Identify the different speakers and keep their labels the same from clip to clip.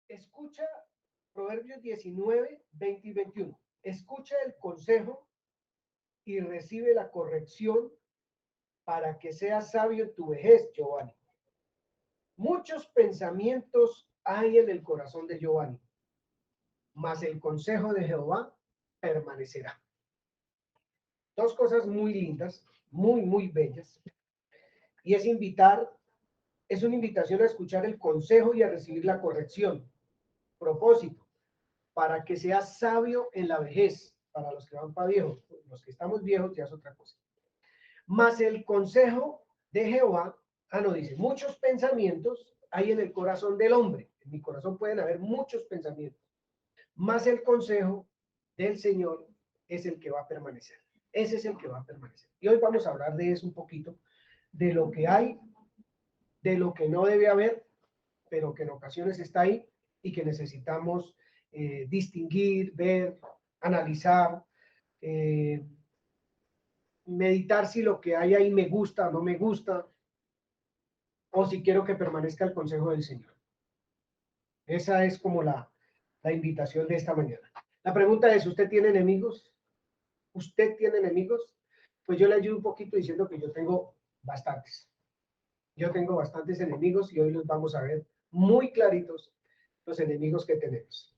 Speaker 1: Escucha Proverbios 19, 20 y 21. Escucha el consejo y recibe la corrección para que seas sabio en tu vejez, Giovanni. Muchos pensamientos hay en el corazón de Giovanni, mas el consejo de Jehová permanecerá. Dos cosas muy lindas, muy, muy bellas. Y es una invitación a escuchar el consejo y a recibir la corrección. Propósito, para que seas sabio en la vejez. Para los que van para viejos, los que estamos viejos ya es otra cosa. Mas el consejo de Jehová, no dice, muchos pensamientos hay en el corazón del hombre. En mi corazón pueden haber muchos pensamientos. Mas el consejo del Señor es el que va a permanecer. Ese es el que va a permanecer. Y hoy vamos a hablar de eso un poquito, de lo que hay, de lo que no debe haber, pero que en ocasiones está ahí y que necesitamos distinguir, ver, analizar, meditar si lo que hay ahí me gusta o no me gusta, o si quiero que permanezca el consejo del Señor. Esa es como la invitación de esta mañana. La pregunta es, ¿usted tiene enemigos? ¿Usted tiene enemigos? Pues yo le ayudo un poquito diciendo que yo tengo bastantes. Yo tengo bastantes enemigos y hoy los vamos a ver muy claritos, los enemigos que tenemos.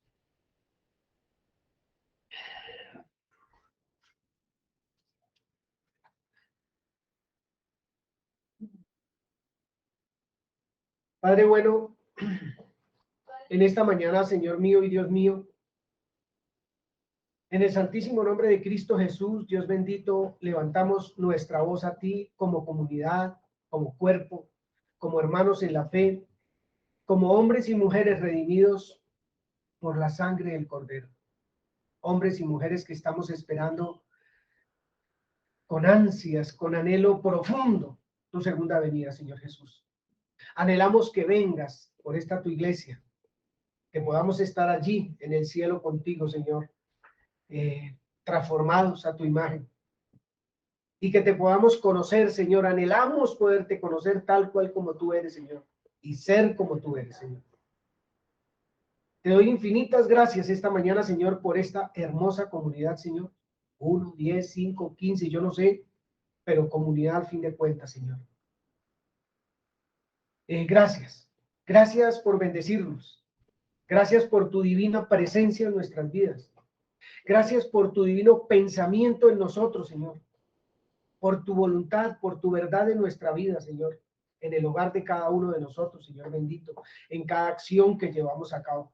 Speaker 1: Padre bueno, en esta mañana, Señor mío y Dios mío, en el santísimo nombre de Cristo Jesús, Dios bendito, levantamos nuestra voz a ti como comunidad, como cuerpo, como hermanos en la fe, como hombres y mujeres redimidos por la sangre del Cordero. Hombres y mujeres que estamos esperando con ansias, con anhelo profundo, tu segunda venida, Señor Jesús. Anhelamos que vengas por esta tu iglesia, que podamos estar allí en el cielo contigo, Señor, transformados a tu imagen. Y que te podamos conocer, Señor. Anhelamos poderte conocer tal cual como tú eres, Señor. Y ser como tú eres, Señor. Te doy infinitas gracias esta mañana, Señor, por esta hermosa comunidad, Señor. 1, 10, 5, 15, yo no sé, pero comunidad al fin de cuentas, Señor. Gracias. Gracias por bendecirnos. Gracias por tu divina presencia en nuestras vidas. Gracias por tu divino pensamiento en nosotros, Señor. Por tu voluntad, por tu verdad en nuestra vida, Señor. En el hogar de cada uno de nosotros, Señor bendito. En cada acción que llevamos a cabo.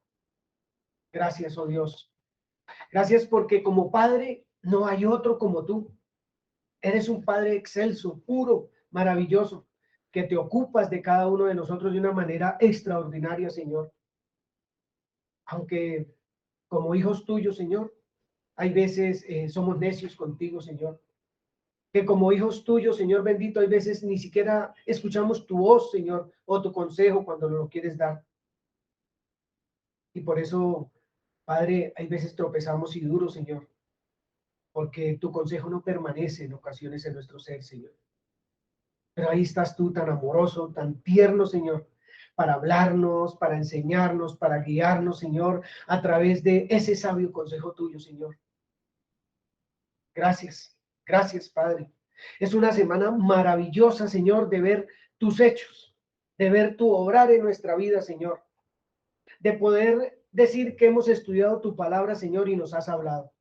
Speaker 1: Gracias, oh Dios. Gracias porque como Padre no hay otro como tú. Eres un Padre excelso, puro, maravilloso, que te ocupas de cada uno de nosotros de una manera extraordinaria, Señor. Aunque como hijos tuyos, Señor, hay veces somos necios contigo, Señor. Que como hijos tuyos, Señor bendito, hay veces ni siquiera escuchamos tu voz, Señor, o tu consejo cuando nos lo quieres dar. Y por eso, Padre, hay veces tropezamos y duro, Señor, porque tu consejo no permanece en ocasiones en nuestro ser, Señor. Pero ahí estás tú tan amoroso, tan tierno, Señor, para hablarnos, para enseñarnos, para guiarnos, Señor, a través de ese sabio consejo tuyo, Señor. Gracias, gracias, Padre. Es una semana maravillosa, Señor, de ver tus hechos, de ver tu obrar en nuestra vida, Señor, de poder decir que hemos estudiado tu palabra, Señor, y nos has hablado.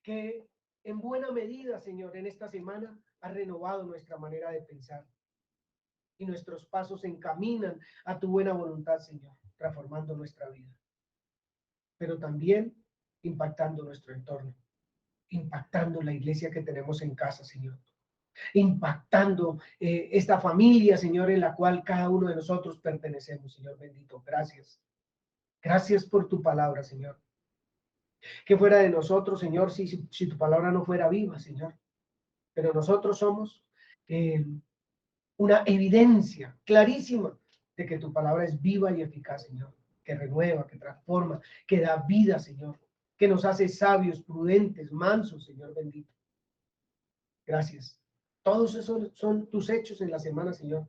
Speaker 1: Que en buena medida, Señor, en esta semana has renovado nuestra manera de pensar y nuestros pasos se encaminan a tu buena voluntad, Señor, transformando nuestra vida, pero también impactando nuestro entorno, impactando la iglesia que tenemos en casa, Señor, impactando esta familia, Señor, en la cual cada uno de nosotros pertenecemos, Señor bendito. Gracias. Gracias por tu palabra, Señor. Que fuera de nosotros, Señor, si tu palabra no fuera viva, Señor. Pero nosotros somos una evidencia clarísima de que tu palabra es viva y eficaz, Señor. Que renueva, que transforma, que da vida, Señor. Que nos hace sabios, prudentes, mansos, Señor bendito. Gracias. Todos esos son tus hechos en la semana, Señor.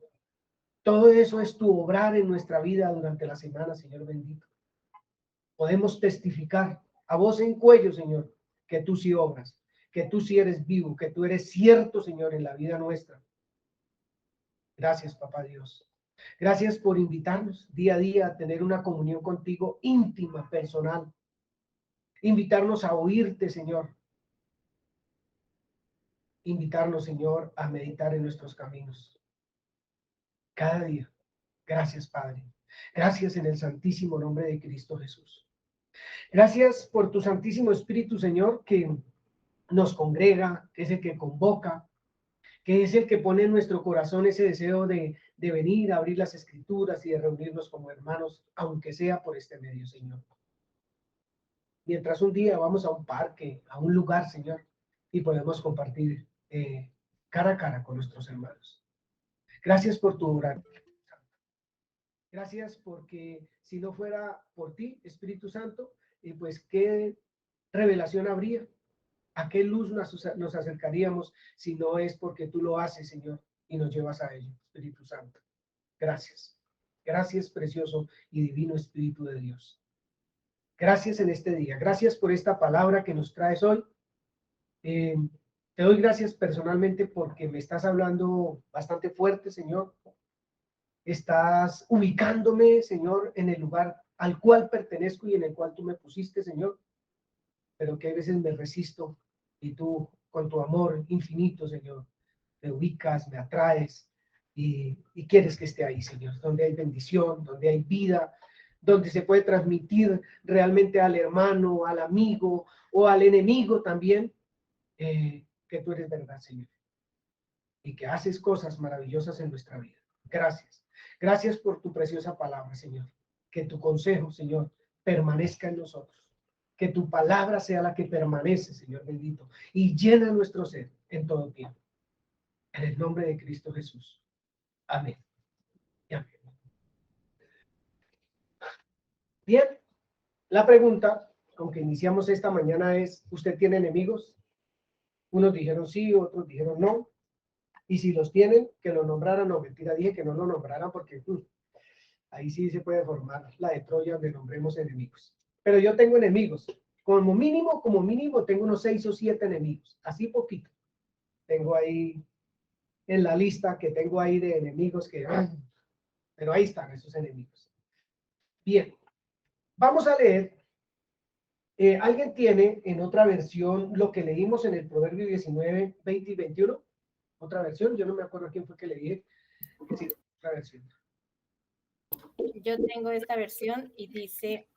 Speaker 1: Todo eso es tu obrar en nuestra vida durante la semana, Señor bendito. Podemos testificar a voz en cuello, Señor, que tú sí obras, que tú sí eres vivo, que tú eres cierto, Señor, en la vida nuestra. Gracias, Papá Dios. Gracias por invitarnos día a día a tener una comunión contigo íntima, personal. Invitarnos a oírte, Señor. Invitarnos, Señor, a meditar en nuestros caminos. Cada día. Gracias, Padre. Gracias en el santísimo nombre de Cristo Jesús. Gracias por tu Santísimo Espíritu, Señor, que nos congrega, que es el que convoca, que es el que pone en nuestro corazón ese deseo de venir a abrir las Escrituras y de reunirnos como hermanos, aunque sea por este medio, Señor. Mientras un día vamos a un parque, a un lugar, Señor, y podemos compartir cara a cara con nuestros hermanos. Gracias por tu obra. Gracias porque si no fuera por ti, Espíritu Santo, pues qué revelación habría, a qué luz nos acercaríamos si no es porque tú lo haces, Señor, y nos llevas a ello, Espíritu Santo. Gracias. Gracias, precioso y divino Espíritu de Dios. Gracias en este día. Gracias por esta palabra que nos traes hoy. Te doy gracias personalmente porque me estás hablando bastante fuerte, Señor. Estás ubicándome, Señor, en el lugar al cual pertenezco y en el cual tú me pusiste, Señor. Pero que a veces me resisto y tú, con tu amor infinito, Señor, me ubicas, me atraes y quieres que esté ahí, Señor, donde hay bendición, donde hay vida, donde se puede transmitir realmente al hermano, al amigo o al enemigo también, que tú eres verdad, Señor, y que haces cosas maravillosas en nuestra vida. Gracias. Gracias por tu preciosa palabra, Señor. Que tu consejo, Señor, permanezca en nosotros. Que tu palabra sea la que permanece, Señor bendito, y llena nuestro ser en todo tiempo. En el nombre de Cristo Jesús. Amén. Y amén. Bien, la pregunta con que iniciamos esta mañana es, ¿usted tiene enemigos? Unos dijeron sí, otros dijeron no. Y si los tienen, que lo nombraran. No, mentira, dije que no lo nombraran porque ahí sí se puede formar la de Troya donde nombremos enemigos. Pero yo tengo enemigos. Como mínimo, tengo unos 6 o 7 enemigos. Así poquito. Tengo ahí en la lista que tengo ahí de enemigos que... pero ahí están esos enemigos. Bien, vamos a leer. ¿Alguien tiene en otra versión lo que leímos en el Proverbio 19, 20 y 21? Otra versión, yo no me acuerdo quién fue que le dije. Sí, otra versión.
Speaker 2: Yo tengo esta versión y dice: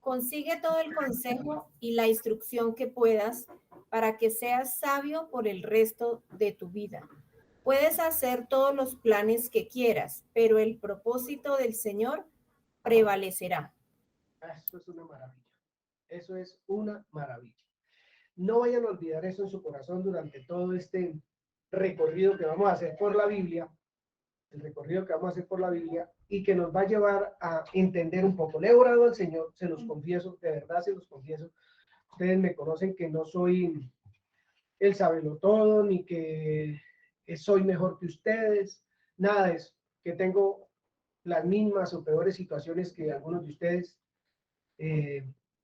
Speaker 2: consigue todo el consejo y la instrucción que puedas para que seas sabio por el resto de tu vida. Puedes hacer todos los planes que quieras, pero el propósito del Señor prevalecerá.
Speaker 1: Eso es una maravilla. Eso es una maravilla. No vayan a olvidar eso en su corazón durante todo este recorrido que vamos a hacer por la Biblia, el recorrido que vamos a hacer por la Biblia y que nos va a llevar a entender un poco. Le he orado al Señor, se los confieso, de verdad se los confieso. Ustedes me conocen que no soy el sabelo todo, ni que soy mejor que ustedes, nada de eso, que tengo las mismas o peores situaciones que algunos de ustedes,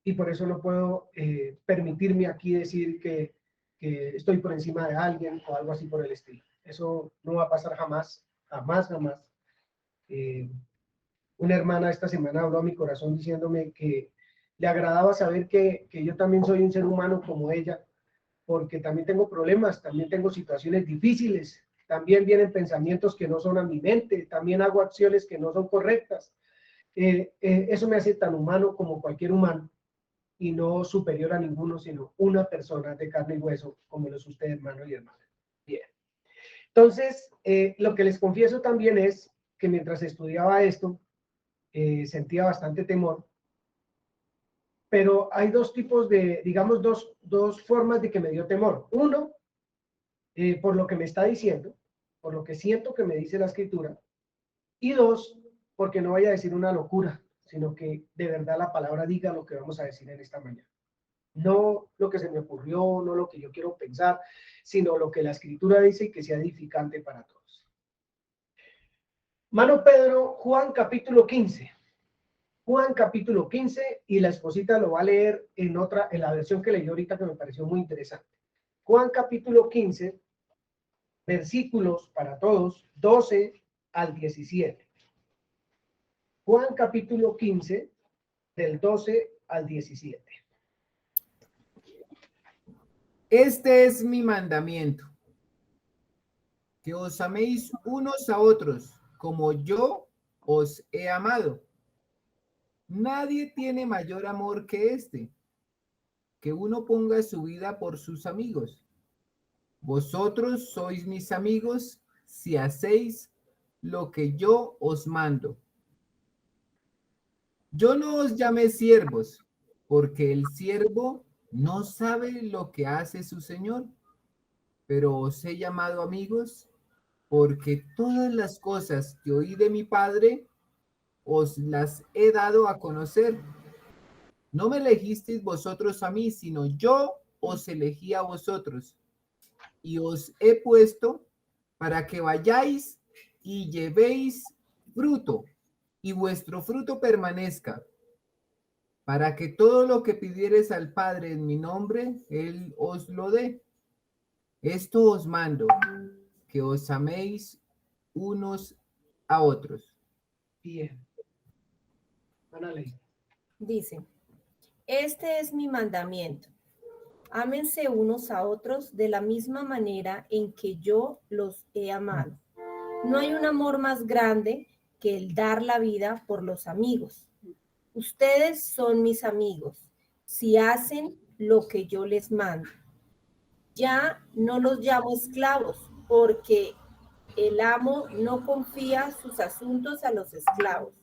Speaker 1: y por eso no puedo permitirme aquí decir que estoy por encima de alguien o algo así por el estilo. Eso no va a pasar jamás, jamás, jamás. Una hermana esta semana habló a mi corazón diciéndome que le agradaba saber que yo también soy un ser humano como ella, porque también tengo problemas, también tengo situaciones difíciles, también vienen pensamientos que no son a mi mente, también hago acciones que no son correctas. Eso me hace tan humano como cualquier humano y no superior a ninguno, sino una persona de carne y hueso, como lo es usted, hermano y hermana. Bien. Entonces, lo que les confieso también es que mientras estudiaba esto, sentía bastante temor, pero hay dos tipos de, digamos, dos formas de que me dio temor. Uno, por lo que me está diciendo, por lo que siento que me dice la escritura, y dos, porque no vaya a decir una locura, sino que de verdad la palabra diga lo que vamos a decir en esta mañana. No lo que se me ocurrió, no lo que yo quiero pensar, sino lo que la escritura dice y que sea edificante para todos. Mano Pedro, Juan capítulo 15. Juan capítulo 15, y la esposita lo va a leer en la versión que leyó ahorita, que me pareció muy interesante. Juan capítulo 15, versículos para todos, 12 al 17. Juan capítulo 15, del 12 al 17.
Speaker 3: Este es mi mandamiento, que os améis unos a otros, como yo os he amado. Nadie tiene mayor amor que este, que uno ponga su vida por sus amigos. Vosotros sois mis amigos si hacéis lo que yo os mando. Yo no os llamé siervos, porque el siervo no sabe lo que hace su señor, pero os he llamado amigos, porque todas las cosas que oí de mi Padre os las he dado a conocer. No me elegisteis vosotros a mí, sino yo os elegí a vosotros, y os he puesto para que vayáis y llevéis fruto, y vuestro fruto permanezca, para que todo lo que pidiereis al Padre en mi nombre, Él os lo dé. Esto os mando, que os améis unos a otros.
Speaker 1: Bien. Ana Ley.
Speaker 2: Dice, este es mi mandamiento. Ámense unos a otros de la misma manera en que yo los he amado. No hay un amor más grande que el dar la vida por los amigos. Ustedes son mis amigos si hacen lo que yo les mando. Ya no los llamo esclavos, porque el amo no confía sus asuntos a los esclavos.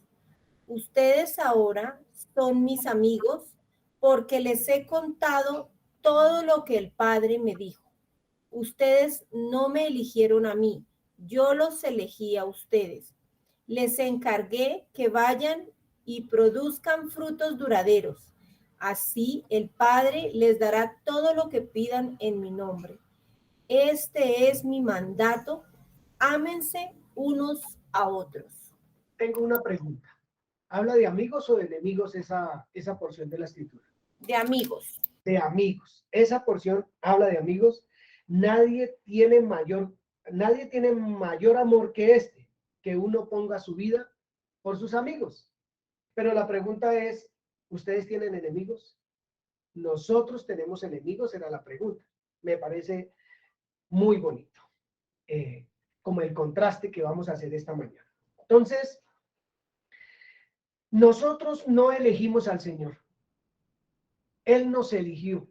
Speaker 2: Ustedes ahora son mis amigos porque les he contado todo lo que el Padre me dijo. Ustedes no me eligieron a mí, yo los elegí a ustedes. Les encargué que vayan y produzcan frutos duraderos. Así el Padre les dará todo lo que pidan en mi nombre. Este es mi mandato. Ámense unos a otros.
Speaker 1: Tengo una pregunta. ¿Habla de amigos o de enemigos esa porción de la escritura?
Speaker 2: De amigos.
Speaker 1: De amigos. Esa porción habla de amigos. Nadie tiene mayor amor que este, que uno ponga su vida por sus amigos. Pero la pregunta es, ¿ustedes tienen enemigos? Nosotros tenemos enemigos, era la pregunta. Me parece muy bonito, como el contraste que vamos a hacer esta mañana. Entonces, nosotros no elegimos al Señor. Él nos eligió.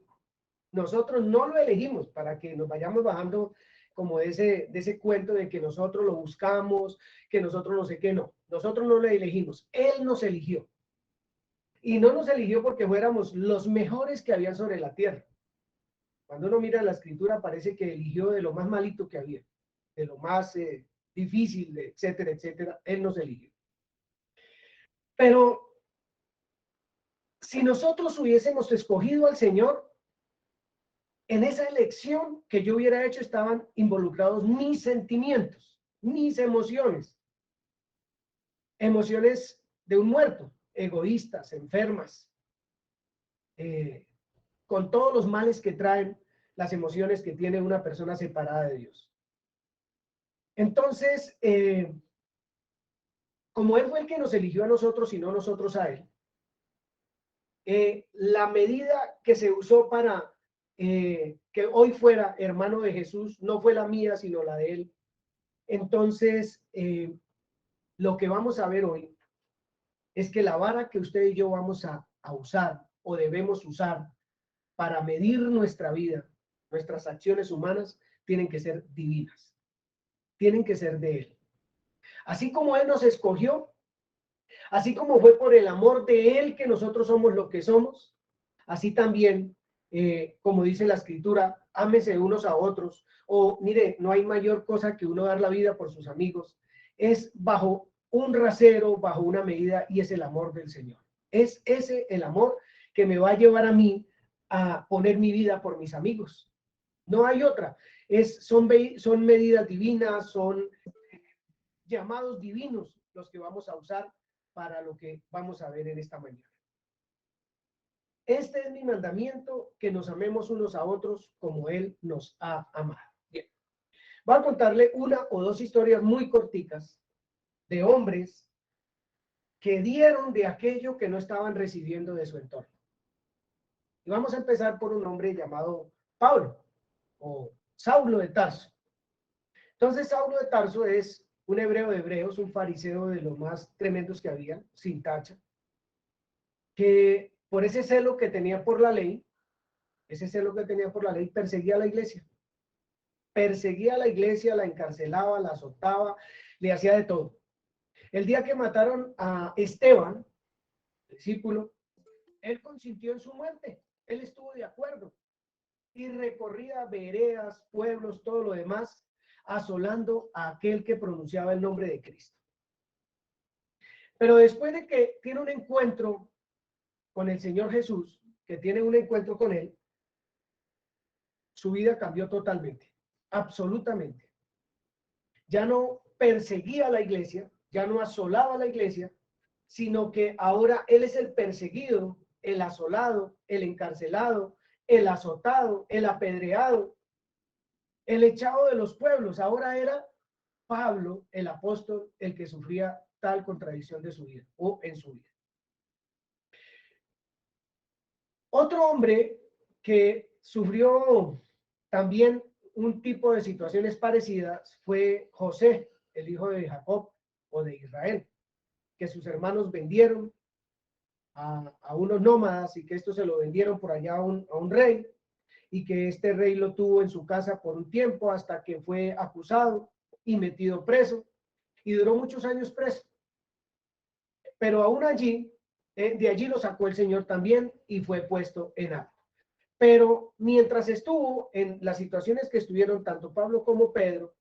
Speaker 1: Nosotros no lo elegimos para que nos vayamos bajando como de ese cuento de que nosotros lo buscamos, que nosotros no sé qué, no. Nosotros no lo elegimos. Él nos eligió. Y no nos eligió porque fuéramos los mejores que habían sobre la tierra. Cuando uno mira la escritura parece que eligió de lo más malito que había, de lo más difícil, etcétera, etcétera. Él nos eligió. Pero si nosotros hubiésemos escogido al Señor, en esa elección que yo hubiera hecho estaban involucrados mis sentimientos, mis emociones. Emociones de un muerto, egoístas, enfermas, con todos los males que traen las emociones que tiene una persona separada de Dios. Entonces, como Él fue el que nos eligió a nosotros y no nosotros a Él, la medida que se usó para que hoy fuera hermano de Jesús no fue la mía, sino la de Él. Entonces, lo que vamos a ver hoy es que la vara que usted y yo vamos a usar o debemos usar para medir nuestra vida, nuestras acciones humanas, tienen que ser divinas, tienen que ser de Él. Así como Él nos escogió, así como fue por el amor de Él que nosotros somos lo que somos, así también, como dice la escritura, ámese unos a otros, o mire, no hay mayor cosa que uno dar la vida por sus amigos, es bajo un rasero, bajo una medida, y es el amor del Señor. Es ese el amor que me va a llevar a mí a poner mi vida por mis amigos. No hay otra. Son medidas divinas, son llamados divinos los que vamos a usar para lo que vamos a ver en esta mañana. Este es mi mandamiento, que nos amemos unos a otros como Él nos ha amado. Bien. Voy a contarle una o dos historias muy corticas de hombres que dieron de aquello que no estaban recibiendo de su entorno. Y vamos a empezar por un hombre llamado Pablo o Saulo de Tarso. Entonces, Saulo de Tarso es un hebreo de hebreos, un fariseo de los más tremendos que había, sin tacha, que por ese celo que tenía por la ley, perseguía a la iglesia. Perseguía a la iglesia, la encarcelaba, la azotaba, le hacía de todo. El día que mataron a Esteban, discípulo, él consintió en su muerte. Él estuvo de acuerdo y recorría veredas, pueblos, todo lo demás, asolando a aquel que pronunciaba el nombre de Cristo. Pero después de que tiene un encuentro con el Señor Jesús, que tiene un encuentro con él, su vida cambió totalmente, absolutamente. Ya no perseguía a la iglesia, ya no asolaba a la iglesia, sino que ahora él es el perseguido, el asolado, el encarcelado, el azotado, el apedreado, el echado de los pueblos. Ahora era Pablo, el apóstol, el que sufría tal contradicción de su vida o en su vida. Otro hombre que sufrió también un tipo de situaciones parecidas fue José, el hijo de Jacob o de Israel, que sus hermanos vendieron a unos nómadas y que esto se lo vendieron por allá a un rey, y que este rey lo tuvo en su casa por un tiempo hasta que fue acusado y metido preso, y duró muchos años preso. Pero aún allí, de allí lo sacó el Señor también y fue puesto en alto. Pero mientras estuvo en las situaciones que estuvieron tanto Pablo como Pedro,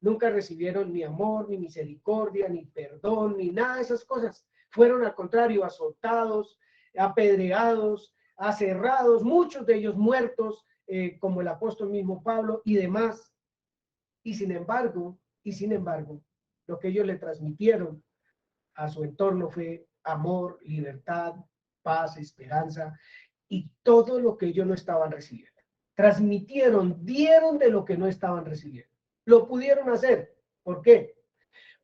Speaker 1: nunca recibieron ni amor, ni misericordia, ni perdón, ni nada de esas cosas. Fueron al contrario azotados, apedreados, aserrados, muchos de ellos muertos, como el apóstol mismo Pablo y demás. Y sin embargo, lo que ellos le transmitieron a su entorno fue amor, libertad, paz, esperanza y todo lo que ellos no estaban recibiendo. Transmitieron, dieron de lo que no estaban recibiendo. Lo pudieron hacer. ¿Por qué?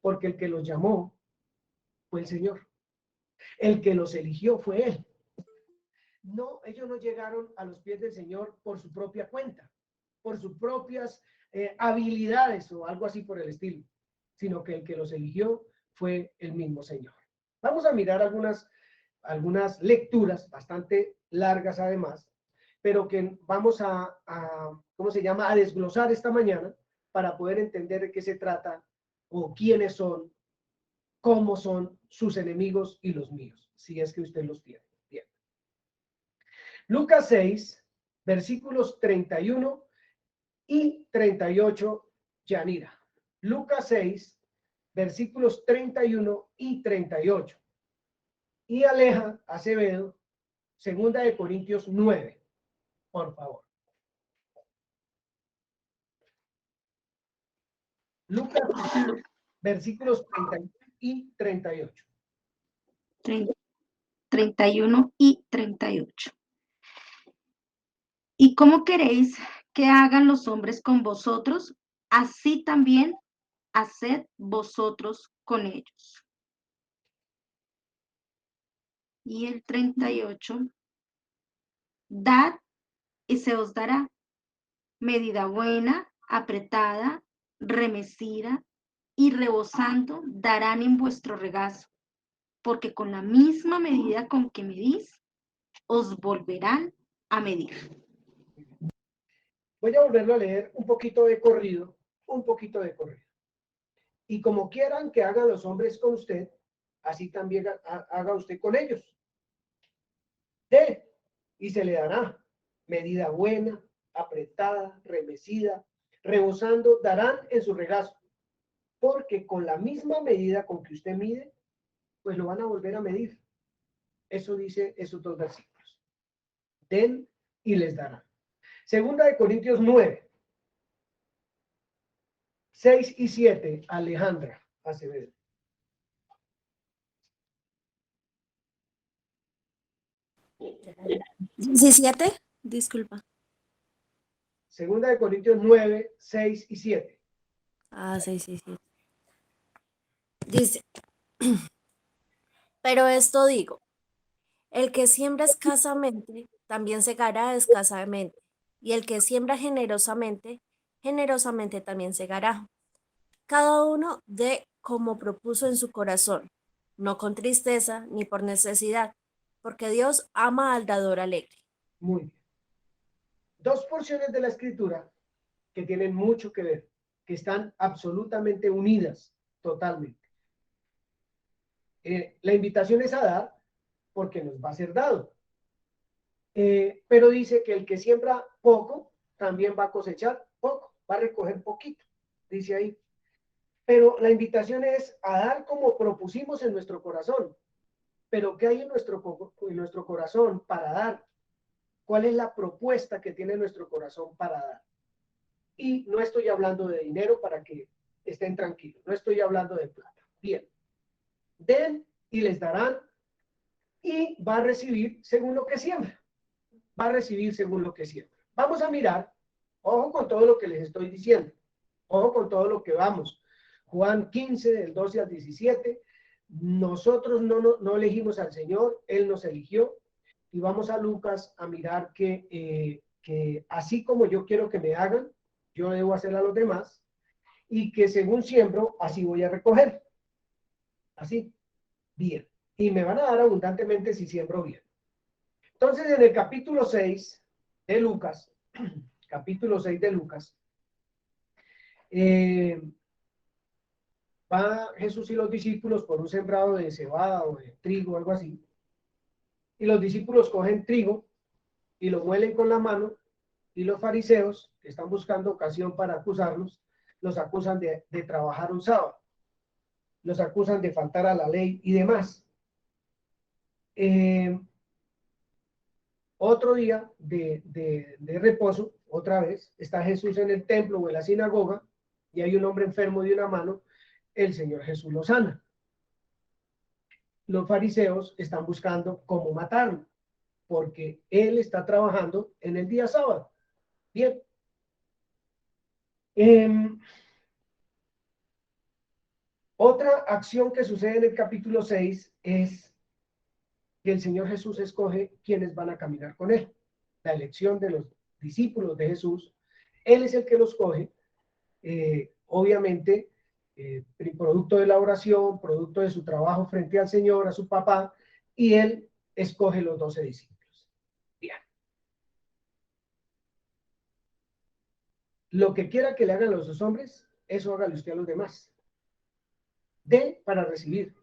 Speaker 1: Porque el que los llamó fue el Señor. El que los eligió fue Él. No, ellos no llegaron a los pies del Señor por su propia cuenta, por sus propias habilidades o algo así por el estilo, sino que el que los eligió fue el mismo Señor. Vamos a mirar algunas lecturas bastante largas además, pero que vamos ¿cómo se llama?, a desglosar esta mañana para poder entender de qué se trata o quiénes son, cómo son sus enemigos y los míos, si es que usted los tiene. Bien. Lucas 6, versículos 31 y 38, Yanira. Lucas 6, versículos 31 y 38. Y Aleja Acevedo, 2 Corintios 9, por favor. Lucas, versículos 31 y 38.
Speaker 4: 31 y 38. ¿Y cómo queréis que hagan los hombres con vosotros? Así también haced vosotros con ellos. Y el 38. Dad y se os dará. Medida buena, apretada, remecida y rebosando darán en vuestro regazo, porque con la misma medida con que medís, os volverán a medir.
Speaker 1: Voy a volverlo a leer un poquito de corrido. Y como quieran que hagan los hombres con usted, así también haga usted con ellos. Dé y se le dará. Medida buena, apretada, remecida, rebosando, darán en su regazo. Porque con la misma medida con que usted mide, pues lo van a volver a medir. Eso dice esos dos versículos. Den y les darán. 2 Corintios 9, 6 y 7, Alejandra. Acevedo.
Speaker 5: ¿17? Disculpa.
Speaker 1: Segunda de Corintios 9, 6 y 7.
Speaker 5: Ah, sí, sí, sí. Dice, pero esto digo, el que siembra escasamente, también segará escasamente, y el que siembra generosamente, generosamente también segará. Cada uno dé como propuso en su corazón, no con tristeza ni por necesidad, porque Dios ama al dador alegre.
Speaker 1: Muy bien. Dos porciones de la escritura que tienen mucho que ver, que están absolutamente unidas totalmente. La invitación es a dar porque nos va a ser dado. Pero dice que el que siembra poco también va a cosechar poco, va a recoger poquito, dice ahí. Pero la invitación es a dar como propusimos en nuestro corazón. Pero ¿qué hay en nuestro corazón para dar? ¿Cuál es la propuesta que tiene nuestro corazón para dar? Y no estoy hablando de dinero para que estén tranquilos, no estoy hablando de plata. Bien, den y les darán y va a recibir según lo que siembra. Va a recibir según lo que siembra. Vamos a mirar, ojo con todo lo que les estoy diciendo, ojo con todo lo que vamos. Juan 15, del 12 al 17, nosotros no elegimos al Señor, Él nos eligió. Y vamos a Lucas a mirar que así como yo quiero que me hagan, yo debo hacer a los demás, y que según siembro, así voy a recoger. Así, bien. Y me van a dar abundantemente si siembro bien. Entonces, en el capítulo 6 de Lucas, capítulo 6 de Lucas, va Jesús y los discípulos por un sembrado de cebada o de trigo, algo así, y los discípulos cogen trigo y lo muelen con la mano, y los fariseos, que están buscando ocasión para acusarlos, los acusan de trabajar un sábado, los acusan de faltar a la ley y demás. Otro día de reposo, otra vez, está Jesús en el templo o en la sinagoga, y hay un hombre enfermo de una mano, el Señor Jesús lo sana. Los fariseos están buscando cómo matarlo, porque él está trabajando en el día sábado. Bien. Otra acción que sucede en el capítulo 6 es que el Señor Jesús escoge quienes van a caminar con él. La elección de los discípulos de Jesús, él es el que los coge, obviamente, producto de la oración, producto de su trabajo frente al Señor, a su papá, y él escoge los 12 discípulos. Bien. Lo que quiera que le hagan los dos hombres, eso hágale usted a los demás. Dé para recibir.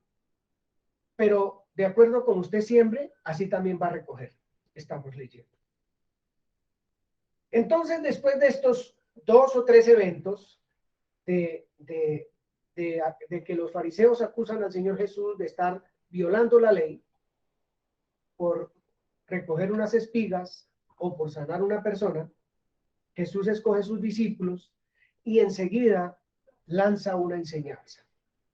Speaker 1: Pero de acuerdo con usted siempre, así también va a recoger. Estamos leyendo. Entonces, después de estos 2 o 3 eventos de que los fariseos acusan al Señor Jesús de estar violando la ley por recoger unas espigas o por sanar una persona, Jesús escoge sus discípulos y enseguida lanza una enseñanza.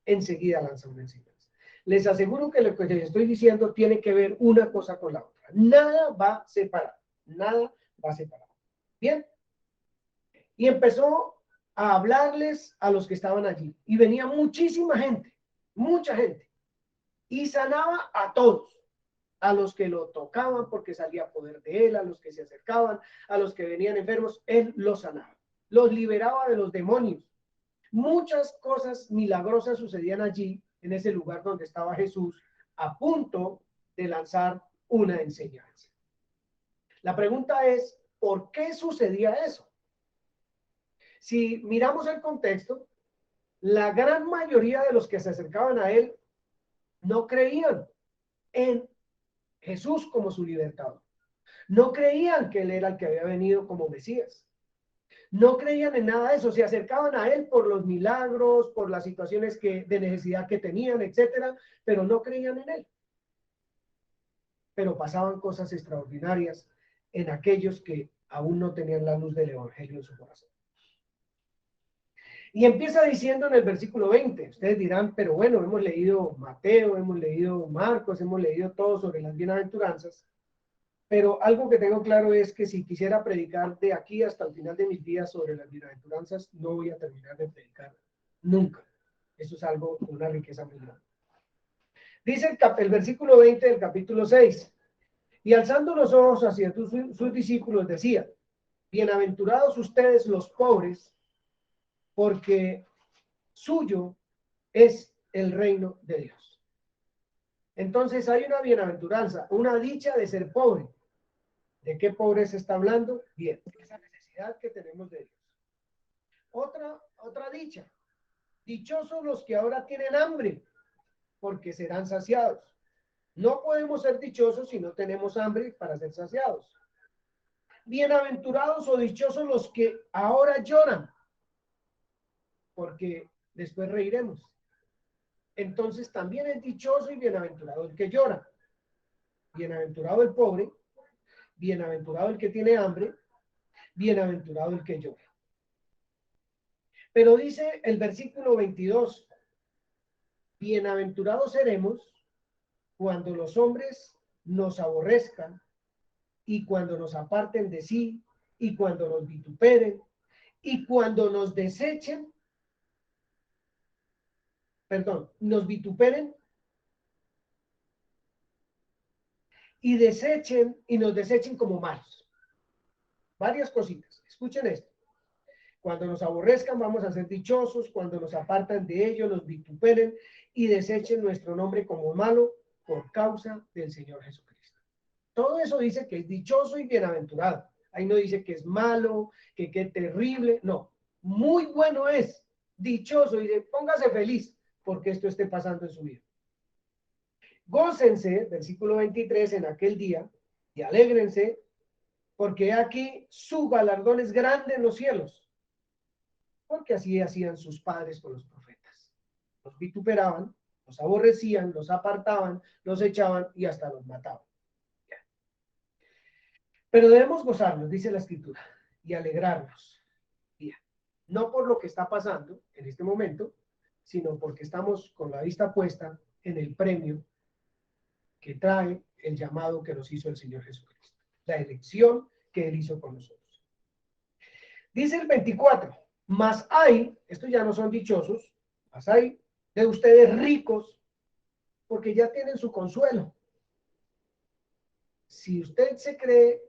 Speaker 1: Enseguida lanza una enseñanza. Les aseguro que lo que les estoy diciendo tiene que ver una cosa con la otra. Nada va separado. Nada va separado. Bien. Y empezó a hablarles a los que estaban allí. Y venía muchísima gente, mucha gente. Y sanaba a todos. A los que lo tocaban porque salía poder de él, a los que se acercaban, a los que venían enfermos, él los sanaba. Los liberaba de los demonios. Muchas cosas milagrosas sucedían allí, en ese lugar donde estaba Jesús, a punto de lanzar una enseñanza. La pregunta es, ¿por qué sucedía eso? Si miramos el contexto, la gran mayoría de los que se acercaban a él no creían en Jesús como su libertador. No creían que él era el que había venido como Mesías. No creían en nada de eso, se acercaban a él por los milagros, por las situaciones de necesidad que tenían, etcétera, pero no creían en él. Pero pasaban cosas extraordinarias en aquellos que aún no tenían la luz del evangelio en su corazón. Y empieza diciendo en el versículo 20, ustedes dirán, pero bueno, hemos leído Mateo, hemos leído Marcos, hemos leído todo sobre las bienaventuranzas, pero algo que tengo claro es que si quisiera predicar de aquí hasta el final de mis días sobre las bienaventuranzas, no voy a terminar de predicar nunca. Eso es algo de una riqueza muy grande. Dice el versículo 20 del capítulo 6, y alzando los ojos hacia sus discípulos decía, bienaventurados ustedes los pobres, porque suyo es el reino de Dios. Entonces hay una bienaventuranza, una dicha de ser pobre. ¿De qué pobreza está hablando? Bien, esa necesidad que tenemos de Dios. Otra dicha. Dichosos los que ahora tienen hambre, porque serán saciados. No podemos ser dichosos si no tenemos hambre para ser saciados. Bienaventurados o dichosos los que ahora lloran, porque después reiremos. Entonces también es dichoso y bienaventurado el que llora. Bienaventurado el pobre, bienaventurado el que tiene hambre, bienaventurado el que llora. Pero dice el versículo 22, bienaventurados seremos cuando los hombres nos aborrezcan y cuando nos aparten de sí y cuando nos vituperen y cuando nos desechen, nos vituperen y nos desechen como malos. Varias cositas. Escuchen esto. Cuando nos aborrezcan vamos a ser dichosos, cuando nos apartan de ellos, nos vituperen y desechen nuestro nombre como malo por causa del Señor Jesucristo. Todo eso dice que es dichoso y bienaventurado. Ahí no dice que es malo, que qué terrible, no. Muy bueno es, dichoso, y póngase feliz porque esto esté pasando en su vida. Gócense, versículo 23, en aquel día, y alégrense, porque aquí su galardón es grande en los cielos. Porque así hacían sus padres con los profetas. Los vituperaban, los aborrecían, los apartaban, los echaban y hasta los mataban. Pero debemos gozarnos, dice la Escritura, y alegrarnos. Bien. No por lo que está pasando en este momento, sino porque estamos con la vista puesta en el premio que trae el llamado que nos hizo el Señor Jesucristo. La elección que Él hizo con nosotros. Dice el 24, mas hay, estos ya no son dichosos, mas hay de ustedes ricos, porque ya tienen su consuelo. Si usted se cree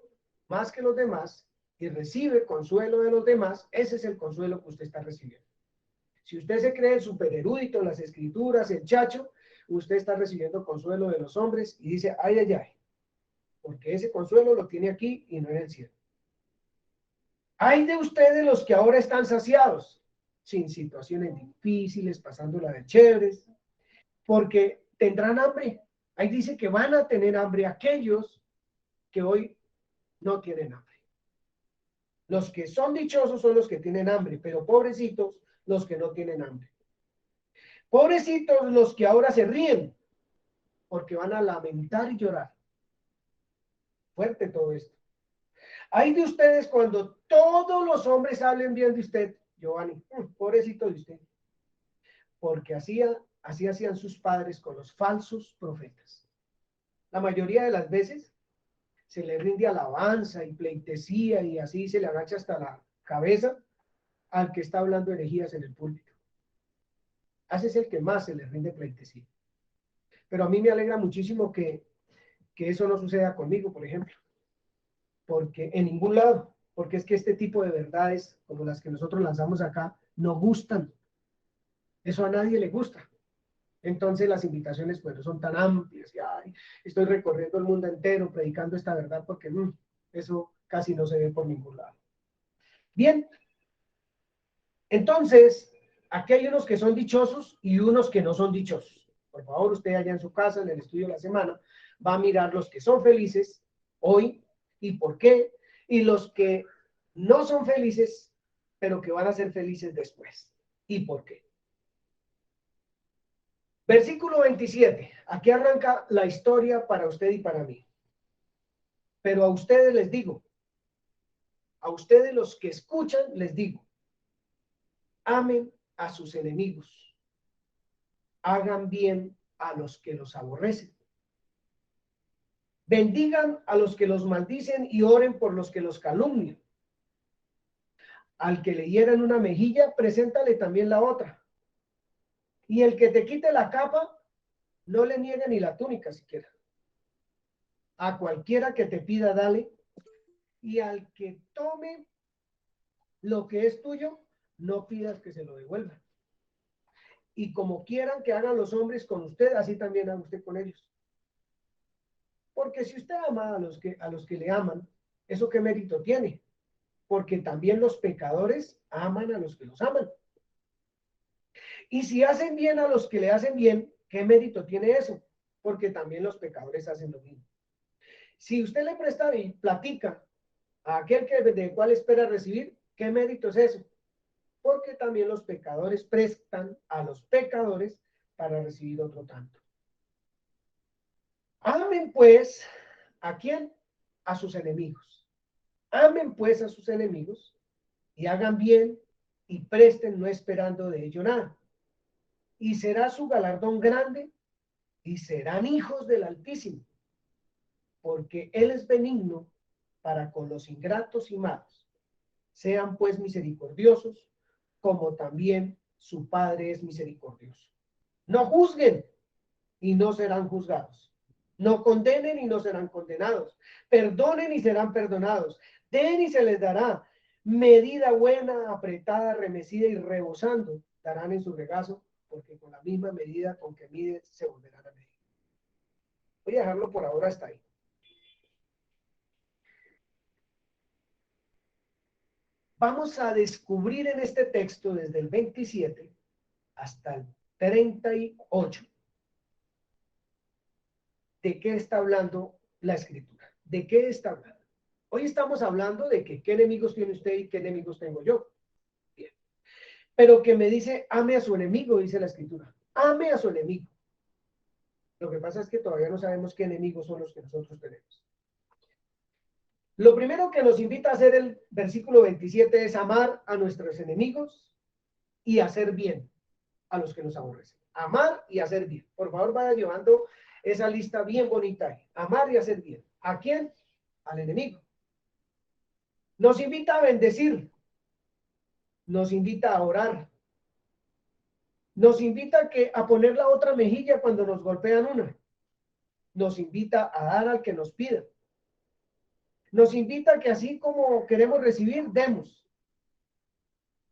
Speaker 1: más que los demás y recibe consuelo de los demás, ese es el consuelo que usted está recibiendo. Si usted se cree el supererudito en las escrituras, el chacho, usted está recibiendo consuelo de los hombres y dice, ay, ay, ay, porque ese consuelo lo tiene aquí y no en el cielo. Hay de ustedes los que ahora están saciados, sin situaciones difíciles, pasándola de chéveres, porque tendrán hambre. Ahí dice que van a tener hambre aquellos que hoy no tienen hambre. Los que son dichosos son los que tienen hambre, pero pobrecitos los que no tienen hambre. Pobrecitos los que ahora se ríen, porque van a lamentar y llorar. Fuerte todo esto. Hay de ustedes cuando todos los hombres hablen bien de usted, Giovanni, pobrecito de usted, porque así hacían sus padres con los falsos profetas. La mayoría de las veces se le rinde alabanza y pleitesía y así se le agacha hasta la cabeza al que está hablando herejías en el púlpito. Ese es el que más se le rinde pleitesía. Pero a mí me alegra muchísimo que eso no suceda conmigo, por ejemplo. Porque en ningún lado, porque es que este tipo de verdades, como las que nosotros lanzamos acá, no gustan. Eso a nadie le gusta. Entonces las invitaciones pues no son tan amplias. Y, ay, estoy recorriendo el mundo entero predicando esta verdad porque eso casi no se ve por ningún lado. Bien, entonces aquí hay unos que son dichosos y unos que no son dichosos. Por favor, usted allá en su casa, en el estudio de la semana, va a mirar los que son felices hoy y por qué, y los que no son felices, pero que van a ser felices después. ¿Y por qué? Versículo 27. Aquí arranca la historia para usted y para mí. Pero a ustedes les digo, a ustedes los que escuchan les digo, amen a sus enemigos, hagan bien a los que los aborrecen, bendigan a los que los maldicen y oren por los que los calumnian. Al que le hieran una mejilla, preséntale también la otra. Y el que te quite la capa, no le niegue ni la túnica siquiera. A cualquiera que te pida, dale. Y al que tome lo que es tuyo, no pidas que se lo devuelva. Y como quieran que hagan los hombres con usted, así también haga usted con ellos. Porque si usted ama a los que le aman, ¿eso qué mérito tiene? Porque también los pecadores aman a los que los aman. Y si hacen bien a los que le hacen bien, ¿qué mérito tiene eso? Porque también los pecadores hacen lo mismo. Si usted le presta y platica a aquel del cual espera recibir, ¿qué mérito es eso? Porque también los pecadores prestan a los pecadores para recibir otro tanto. Amen pues, ¿a quién? A sus enemigos. Amen pues a sus enemigos y hagan bien y presten no esperando de ello nada. Y será su galardón grande y serán hijos del Altísimo, porque Él es benigno para con los ingratos y malos. Sean pues misericordiosos, como también su Padre es misericordioso. No juzguen y no serán juzgados. No condenen y no serán condenados. Perdonen y serán perdonados. Den y se les dará. Medida buena, apretada, remecida y rebosando, darán en su regazo, porque con la misma medida con que miden se volverán a medir. Voy a dejarlo por ahora hasta ahí. Vamos a descubrir en este texto desde el 27 hasta el 38 de qué está hablando la escritura. ¿De qué está hablando? Hoy estamos hablando de que qué enemigos tiene usted y qué enemigos tengo yo. Bien. Pero que me dice, ame a su enemigo, dice la escritura. Ame a su enemigo. Lo que pasa es que todavía no sabemos qué enemigos son los que nosotros tenemos. Lo primero que nos invita a hacer el versículo 27 es amar a nuestros enemigos y hacer bien a los que nos aborrecen. Amar y hacer bien. Por favor, vaya llevando esa lista bien bonita ahí. Amar y hacer bien. ¿A quién? Al enemigo. Nos invita a bendecir. Nos invita a orar. Nos invita a poner la otra mejilla cuando nos golpean una. Nos invita a dar al que nos pida. Nos invita a que así como queremos recibir, demos.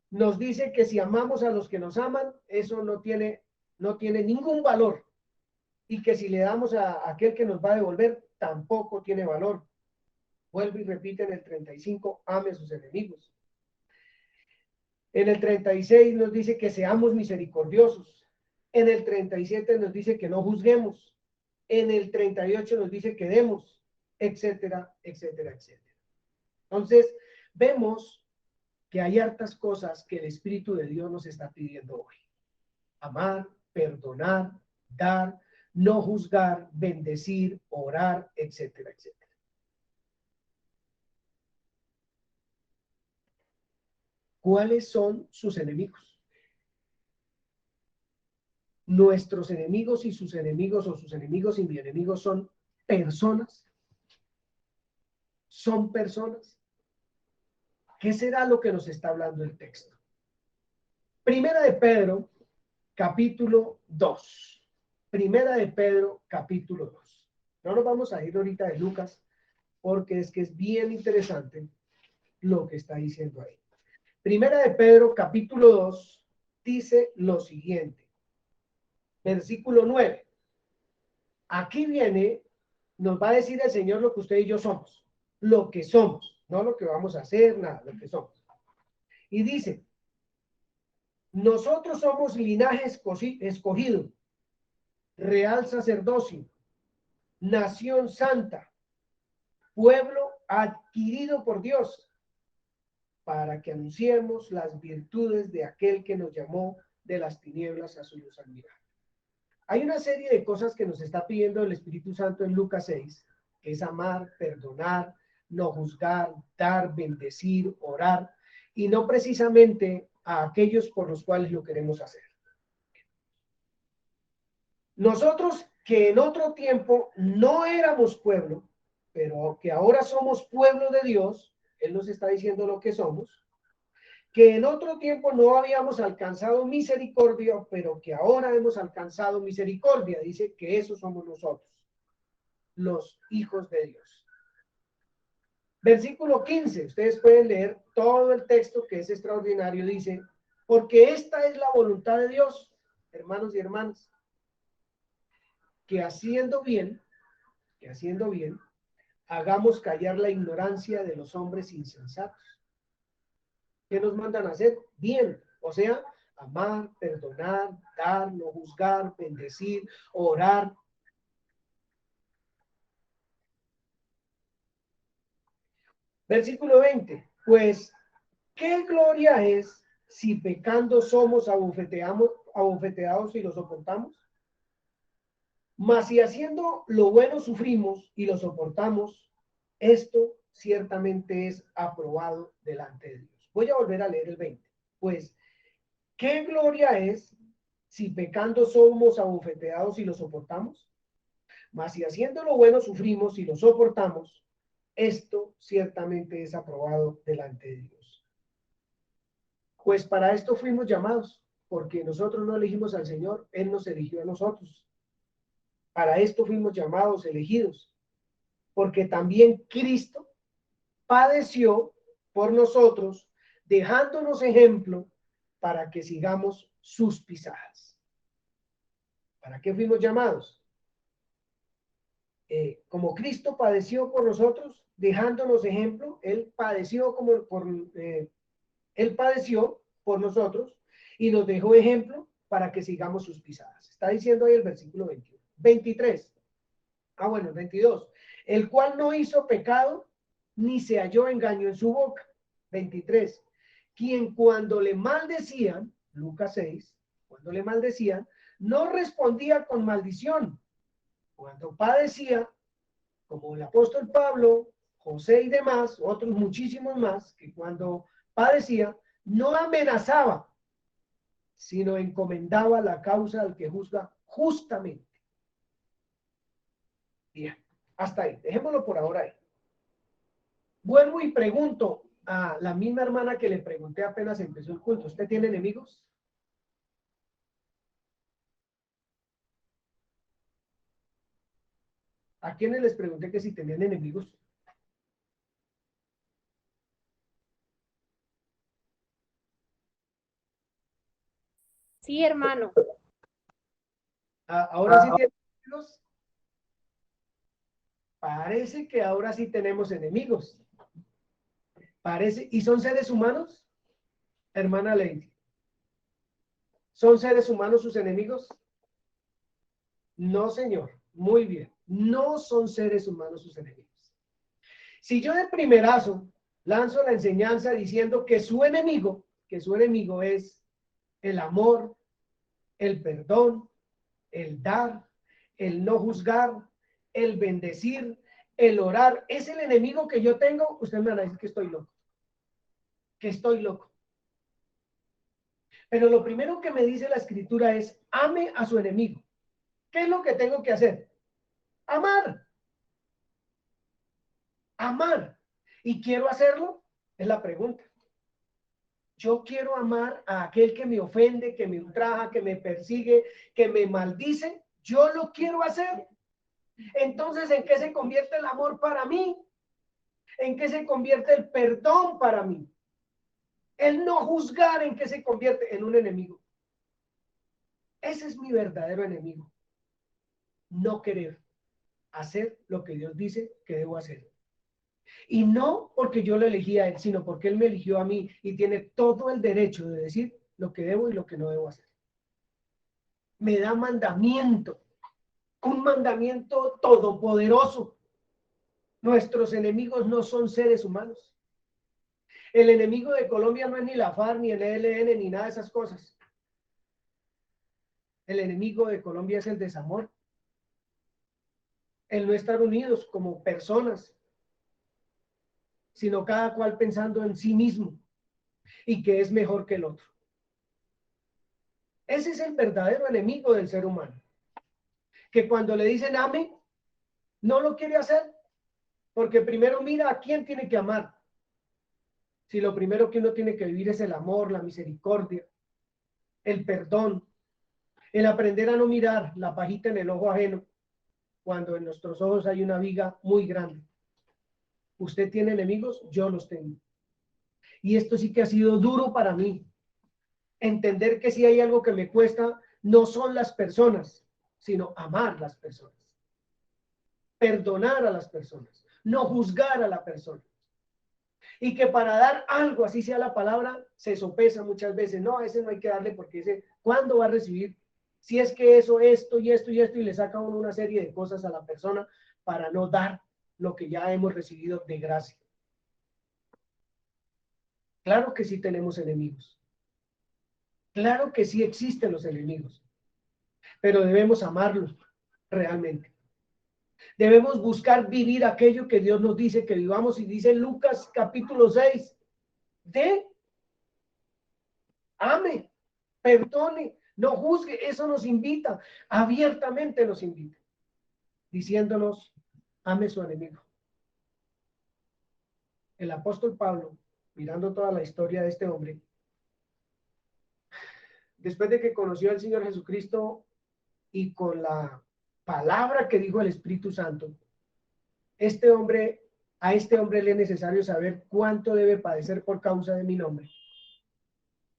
Speaker 1: Nos dice que si amamos a los que nos aman, eso no tiene ningún valor. Y que si le damos a aquel que nos va a devolver, tampoco tiene valor. Vuelve y repite en el 35, ame a sus enemigos. En el 36 nos dice que seamos misericordiosos. En el 37 nos dice que no juzguemos. En el 38 nos dice que demos, etcétera, etcétera, etcétera. Entonces, vemos que hay hartas cosas que el Espíritu de Dios nos está pidiendo hoy. Amar, perdonar, dar, no juzgar, bendecir, orar, etcétera, etcétera. ¿Cuáles son sus enemigos? Nuestros enemigos y sus enemigos, o sus enemigos y mis enemigos, son personas. Son personas. ¿Qué será lo que nos está hablando el texto? Primera de Pedro, capítulo 2. Primera de Pedro, capítulo 2. No nos vamos a ir ahorita de Lucas, porque es que es bien interesante lo que está diciendo ahí. Primera de Pedro, capítulo 2, dice lo siguiente. Versículo 9. Aquí viene, nos va a decir el Señor lo que usted y yo somos. Lo que somos, no lo que vamos a hacer, nada, lo que somos. Y dice, nosotros somos linaje escogido, real sacerdocio, nación santa, pueblo adquirido por Dios, para que anunciemos las virtudes de aquel que nos llamó de las tinieblas a su luz admirable. Hay una serie de cosas que nos está pidiendo el Espíritu Santo en Lucas 6, que es amar, perdonar, no juzgar, dar, bendecir, orar, y no precisamente a aquellos por los cuales lo queremos hacer. Nosotros que en otro tiempo no éramos pueblo, pero que ahora somos pueblo de Dios, Él nos está diciendo lo que somos, que en otro tiempo no habíamos alcanzado misericordia, pero que ahora hemos alcanzado misericordia. Dice que esos somos nosotros, los hijos de Dios. Versículo 15, ustedes pueden leer todo el texto que es extraordinario, dice, porque esta es la voluntad de Dios, hermanos y hermanas, que haciendo bien, hagamos callar la ignorancia de los hombres insensatos. ¿Qué nos mandan a hacer? Bien, o sea, amar, perdonar, dar, no juzgar, bendecir, orar. Versículo 20, pues, ¿qué gloria es si pecando somos abofeteados y lo soportamos? Mas si haciendo lo bueno sufrimos y lo soportamos, esto ciertamente es aprobado delante de Dios. Voy a volver a leer el 20. Pues, ¿qué gloria es si pecando somos abofeteados y lo soportamos? Mas si haciendo lo bueno sufrimos y lo soportamos, esto ciertamente es aprobado delante de Dios. Pues para esto fuimos llamados, porque nosotros no elegimos al Señor, Él nos eligió a nosotros. Para esto fuimos llamados, elegidos, porque también Cristo padeció por nosotros, dejándonos ejemplo para que sigamos sus pisadas. ¿Para qué fuimos llamados? Como Cristo padeció por nosotros, dejándonos ejemplo, Él padeció Él padeció por nosotros y nos dejó ejemplo para que sigamos sus pisadas. Está diciendo ahí el versículo 21. 23. Bueno, el 22. El cual no hizo pecado, ni se halló engaño en su boca. 23. Quien cuando le maldecían, Lucas 6, cuando le maldecían, no respondía con maldición. Cuando padecía, como el apóstol Pablo, José y demás, otros muchísimos más, que cuando padecía, no amenazaba, sino encomendaba la causa al que juzga justamente. Bien, hasta ahí. Dejémoslo por ahora ahí. Vuelvo y pregunto a la misma hermana que le pregunté apenas empezó el culto. ¿Usted tiene enemigos? ¿A quiénes les pregunté que si tenían enemigos?
Speaker 2: Sí, hermano.
Speaker 1: ¿Ahora sí tienen enemigos? Parece que ahora sí tenemos enemigos. Parece, ¿y son seres humanos? Hermana Lady. ¿Son seres humanos sus enemigos? No, señor. Muy bien. No son seres humanos sus enemigos. Si yo de primerazo lanzo la enseñanza diciendo que su enemigo es el amor, el perdón, el dar, el no juzgar, el bendecir, el orar, es el enemigo que yo tengo, usted me va a decir que estoy loco. Que estoy loco. Pero lo primero que me dice la escritura es, ame a su enemigo. ¿Qué es lo que tengo que hacer? Amar. Amar. ¿Y quiero hacerlo? Es la pregunta. Yo quiero amar a aquel que me ofende, que me ultraja, que me persigue, que me maldice. Yo lo quiero hacer. Entonces, ¿en qué se convierte el amor para mí? ¿En qué se convierte el perdón para mí? El no juzgar, ¿en qué se convierte? En un enemigo. Ese es mi verdadero enemigo. No querer hacer lo que Dios dice que debo hacer. Y no porque yo lo elegí a Él, sino porque Él me eligió a mí y tiene todo el derecho de decir lo que debo y lo que no debo hacer. Me da mandamiento, un mandamiento todopoderoso. Nuestros enemigos no son seres humanos. El enemigo de Colombia no es ni la FARC, ni el ELN, ni nada de esas cosas. El enemigo de Colombia es el desamor. El no estar unidos como personas, sino cada cual pensando en sí mismo. y que es mejor que el otro. Ese es el verdadero enemigo del ser humano, que cuando le dicen ame, no lo quiere hacer, porque primero mira a quién tiene que amar. Si lo primero que uno tiene que vivir es el amor, la misericordia, el perdón, el aprender a no mirar la pajita en el ojo ajeno, cuando en nuestros ojos hay una viga muy grande. ¿Usted tiene enemigos? Yo los tengo. Y esto sí que ha sido duro para mí. Entender que si hay algo que me cuesta, no son las personas, sino amar las personas. Perdonar a las personas, no juzgar a la persona. Y que para dar algo, así sea la palabra, se sopesa muchas veces. No, a ese no hay que darle porque ese, ¿cuándo va a recibir? Si es que eso, esto y esto y esto, y le saca uno una serie de cosas a la persona para no dar lo que ya hemos recibido de gracia. Claro que sí tenemos enemigos. Claro que sí existen los enemigos, pero debemos amarlos realmente. Debemos buscar vivir aquello que Dios nos dice que vivamos, y dice Lucas capítulo 6, ame, perdone, no juzgue. Eso nos invita, abiertamente nos invita, diciéndonos, ame su enemigo. El apóstol Pablo, mirando toda la historia de este hombre, después de que conoció al Señor Jesucristo y con la palabra que dijo el Espíritu Santo, a este hombre le es necesario saber cuánto debe padecer por causa de mi nombre.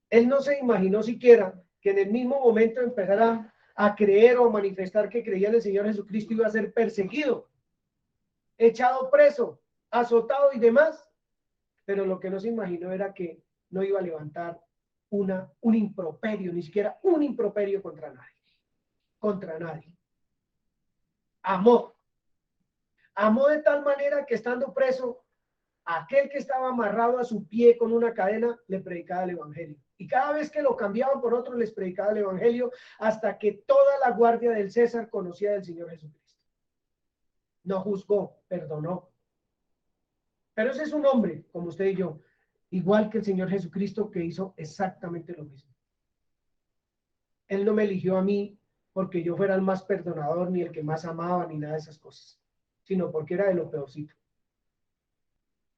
Speaker 1: Él no se imaginó siquiera que en el mismo momento empezara a creer o manifestar que creía en el Señor Jesucristo iba a ser perseguido, echado preso, azotado y demás. Pero lo que no se imaginó era que no iba a levantar un improperio, ni siquiera un improperio contra nadie. Contra nadie. Amó. Amó de tal manera que estando preso, aquel que estaba amarrado a su pie con una cadena le predicaba el evangelio. Y cada vez que lo cambiaban por otro, les predicaba el evangelio, hasta que toda la guardia del César conocía del Señor Jesucristo. No juzgó, perdonó. Pero ese es un hombre, como usted y yo, igual que el Señor Jesucristo, que hizo exactamente lo mismo. Él no me eligió a mí porque yo fuera el más perdonador, ni el que más amaba, ni nada de esas cosas, sino porque era de lo peorcito.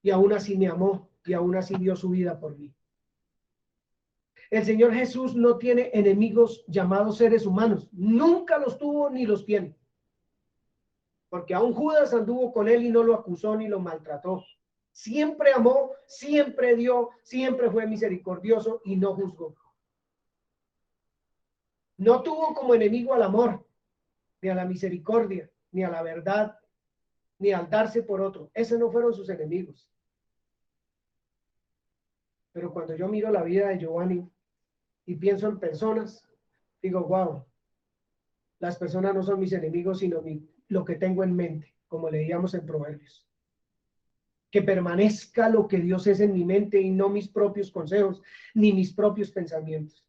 Speaker 1: Y aún así me amó, y aún así dio su vida por mí. El Señor Jesús no tiene enemigos llamados seres humanos. Nunca los tuvo ni los tiene. Porque aún Judas anduvo con él y no lo acusó ni lo maltrató. Siempre amó, siempre dio, siempre fue misericordioso y no juzgó. No tuvo como enemigo al amor, ni a la misericordia, ni a la verdad, ni al darse por otro. Esos no fueron sus enemigos. Pero cuando yo miro la vida de Giovanni y pienso en personas, digo, wow, las personas no son mis enemigos, sino lo que tengo en mente, como leíamos en Proverbios. Que permanezca lo que Dios es en mi mente y no mis propios consejos, ni mis propios pensamientos.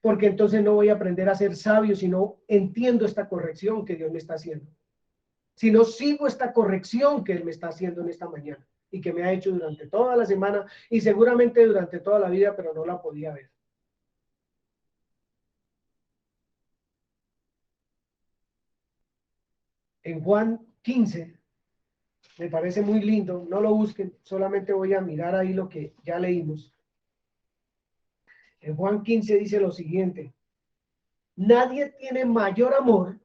Speaker 1: Porque entonces no voy a aprender a ser sabio, sino entiendo esta corrección que Dios me está haciendo. Si no sigo esta corrección que Él me está haciendo en esta mañana y que me ha hecho durante toda la semana y seguramente durante toda la vida, pero no la podía ver. En Juan 15, me parece muy lindo, no lo busquen, solamente voy a mirar ahí lo que ya leímos. En Juan 15 dice lo siguiente: nadie tiene mayor amor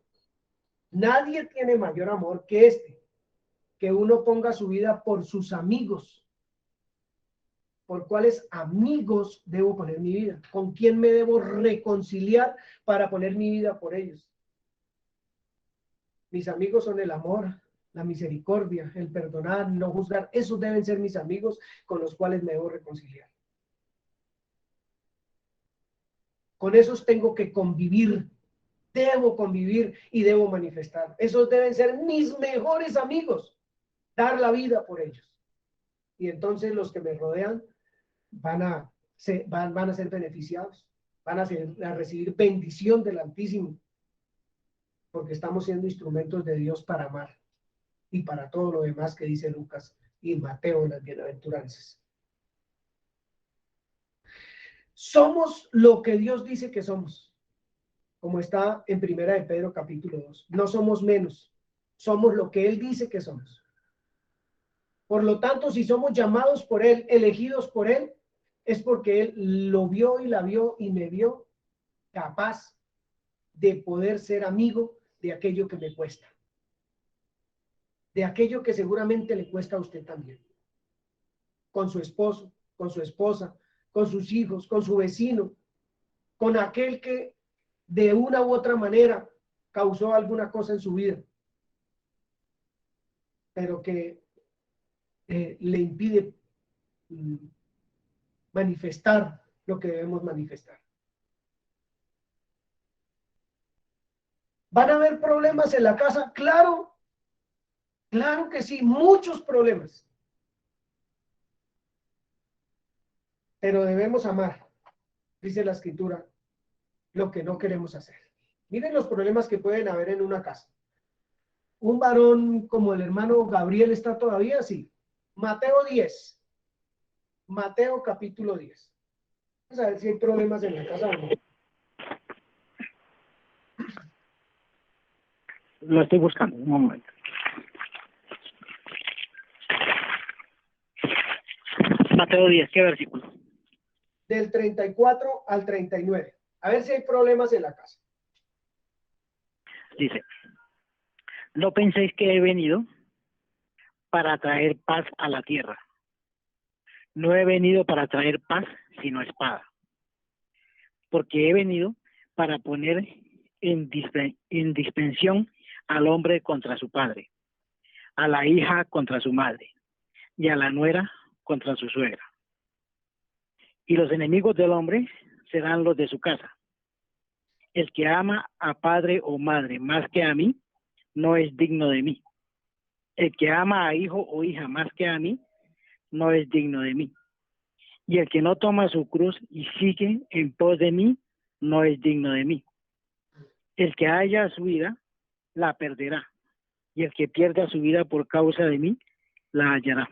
Speaker 1: que este, que uno ponga su vida por sus amigos. ¿Por cuáles amigos debo poner mi vida? ¿Con quién me debo reconciliar para poner mi vida por ellos? Mis amigos son el amor, la misericordia, el perdonar, no juzgar. Esos deben ser mis amigos con los cuales me debo reconciliar. Con esos tengo que convivir, debo convivir y debo manifestar. Esos deben ser mis mejores amigos, dar la vida por ellos. Y entonces los que me rodean van a ser beneficiados, van a recibir bendición del Altísimo, porque estamos siendo instrumentos de Dios para amar y para todo lo demás que dice Lucas y Mateo en las bienaventuranzas. Somos lo que Dios dice que somos, como está en Primera de Pedro capítulo 2. No somos menos, somos lo que Él dice que somos. Por lo tanto, si somos llamados por Él, elegidos por Él, es porque Él lo vio y la vio y me vio capaz de poder ser amigo de aquello que me cuesta, de aquello que seguramente le cuesta a usted también, con su esposo, con su esposa, con sus hijos, con su vecino, con aquel que de una u otra manera causó alguna cosa en su vida, pero que le impide manifestar lo que debemos manifestar. ¿Van a haber problemas en la casa? Claro, claro que sí, muchos problemas. Pero debemos amar, dice la Escritura, lo que no queremos hacer. Miren los problemas que pueden haber en una casa. Un varón como el hermano Gabriel está todavía así. Mateo 10. Mateo capítulo 10. Vamos a ver si hay problemas en la casa o no.
Speaker 6: Lo estoy buscando, un momento. Mateo 10, ¿qué versículo?
Speaker 1: Del 34 al 39. A ver si hay problemas en la casa.
Speaker 6: Dice, no penséis que he venido para traer paz a la tierra. No he venido para traer paz, sino espada. Porque he venido para poner en dispensión al hombre contra su padre, a la hija contra su madre, y a la nuera contra su suegra. Y los enemigos del hombre serán los de su casa. El que ama a padre o madre más que a mí, no es digno de mí. El que ama a hijo o hija más que a mí, no es digno de mí. Y el que no toma su cruz y sigue en pos de mí, no es digno de mí. El que haya su vida, la perderá. Y el que pierda su vida por causa de mí, la hallará.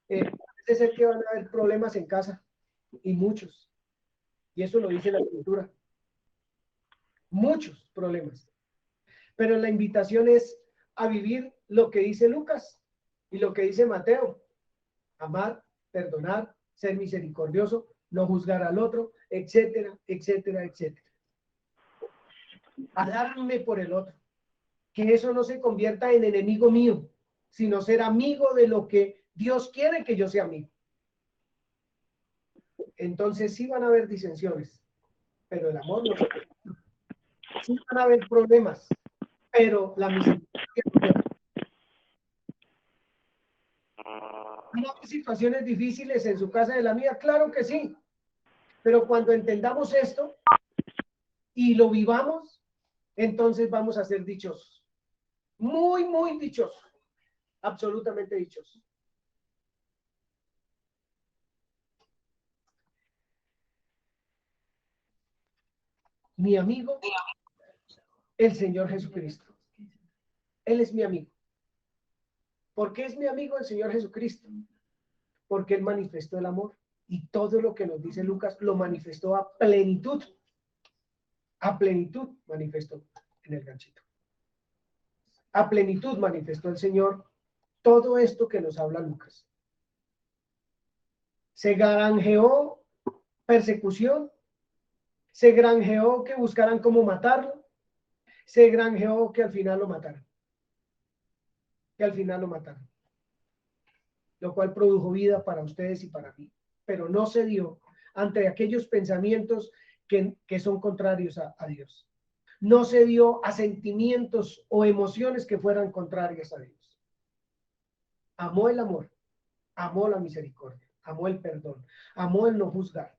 Speaker 1: Parece ser que van a haber problemas en casa, y muchos. Y eso lo dice la Escritura. Muchos problemas. Pero la invitación es a vivir lo que dice Lucas y lo que dice Mateo. Amar, perdonar, ser misericordioso, no juzgar al otro, etcétera, etcétera, etcétera. A darme por el otro. Que eso no se convierta en enemigo mío, sino ser amigo de lo que Dios quiere que yo sea amigo. Entonces sí van a haber disensiones, pero el amor no. Sí van a haber problemas, pero la misericordia. ¿Van a haber situaciones difíciles en su casa y en la mía? Claro que sí. Pero cuando entendamos esto y lo vivamos, entonces vamos a ser dichosos. Muy, muy dichosos. Absolutamente dichosos. Mi amigo, el Señor Jesucristo. Él es mi amigo. ¿Por qué es mi amigo el Señor Jesucristo? Porque Él manifestó el amor. Y todo lo que nos dice Lucas lo manifestó a plenitud. A plenitud manifestó en el ganchito. A plenitud manifestó el Señor todo esto que nos habla Lucas. Se granjeó persecución, se granjeó que buscaran cómo matarlo, se granjeó que al final lo mataron. Que al final lo mataron. Lo cual produjo vida para ustedes y para mí. Pero no se dio ante aquellos pensamientos que son contrarios a Dios. No se dio a sentimientos o emociones que fueran contrarias a Dios. Amó el amor, amó la misericordia, amó el perdón, amó el no juzgar,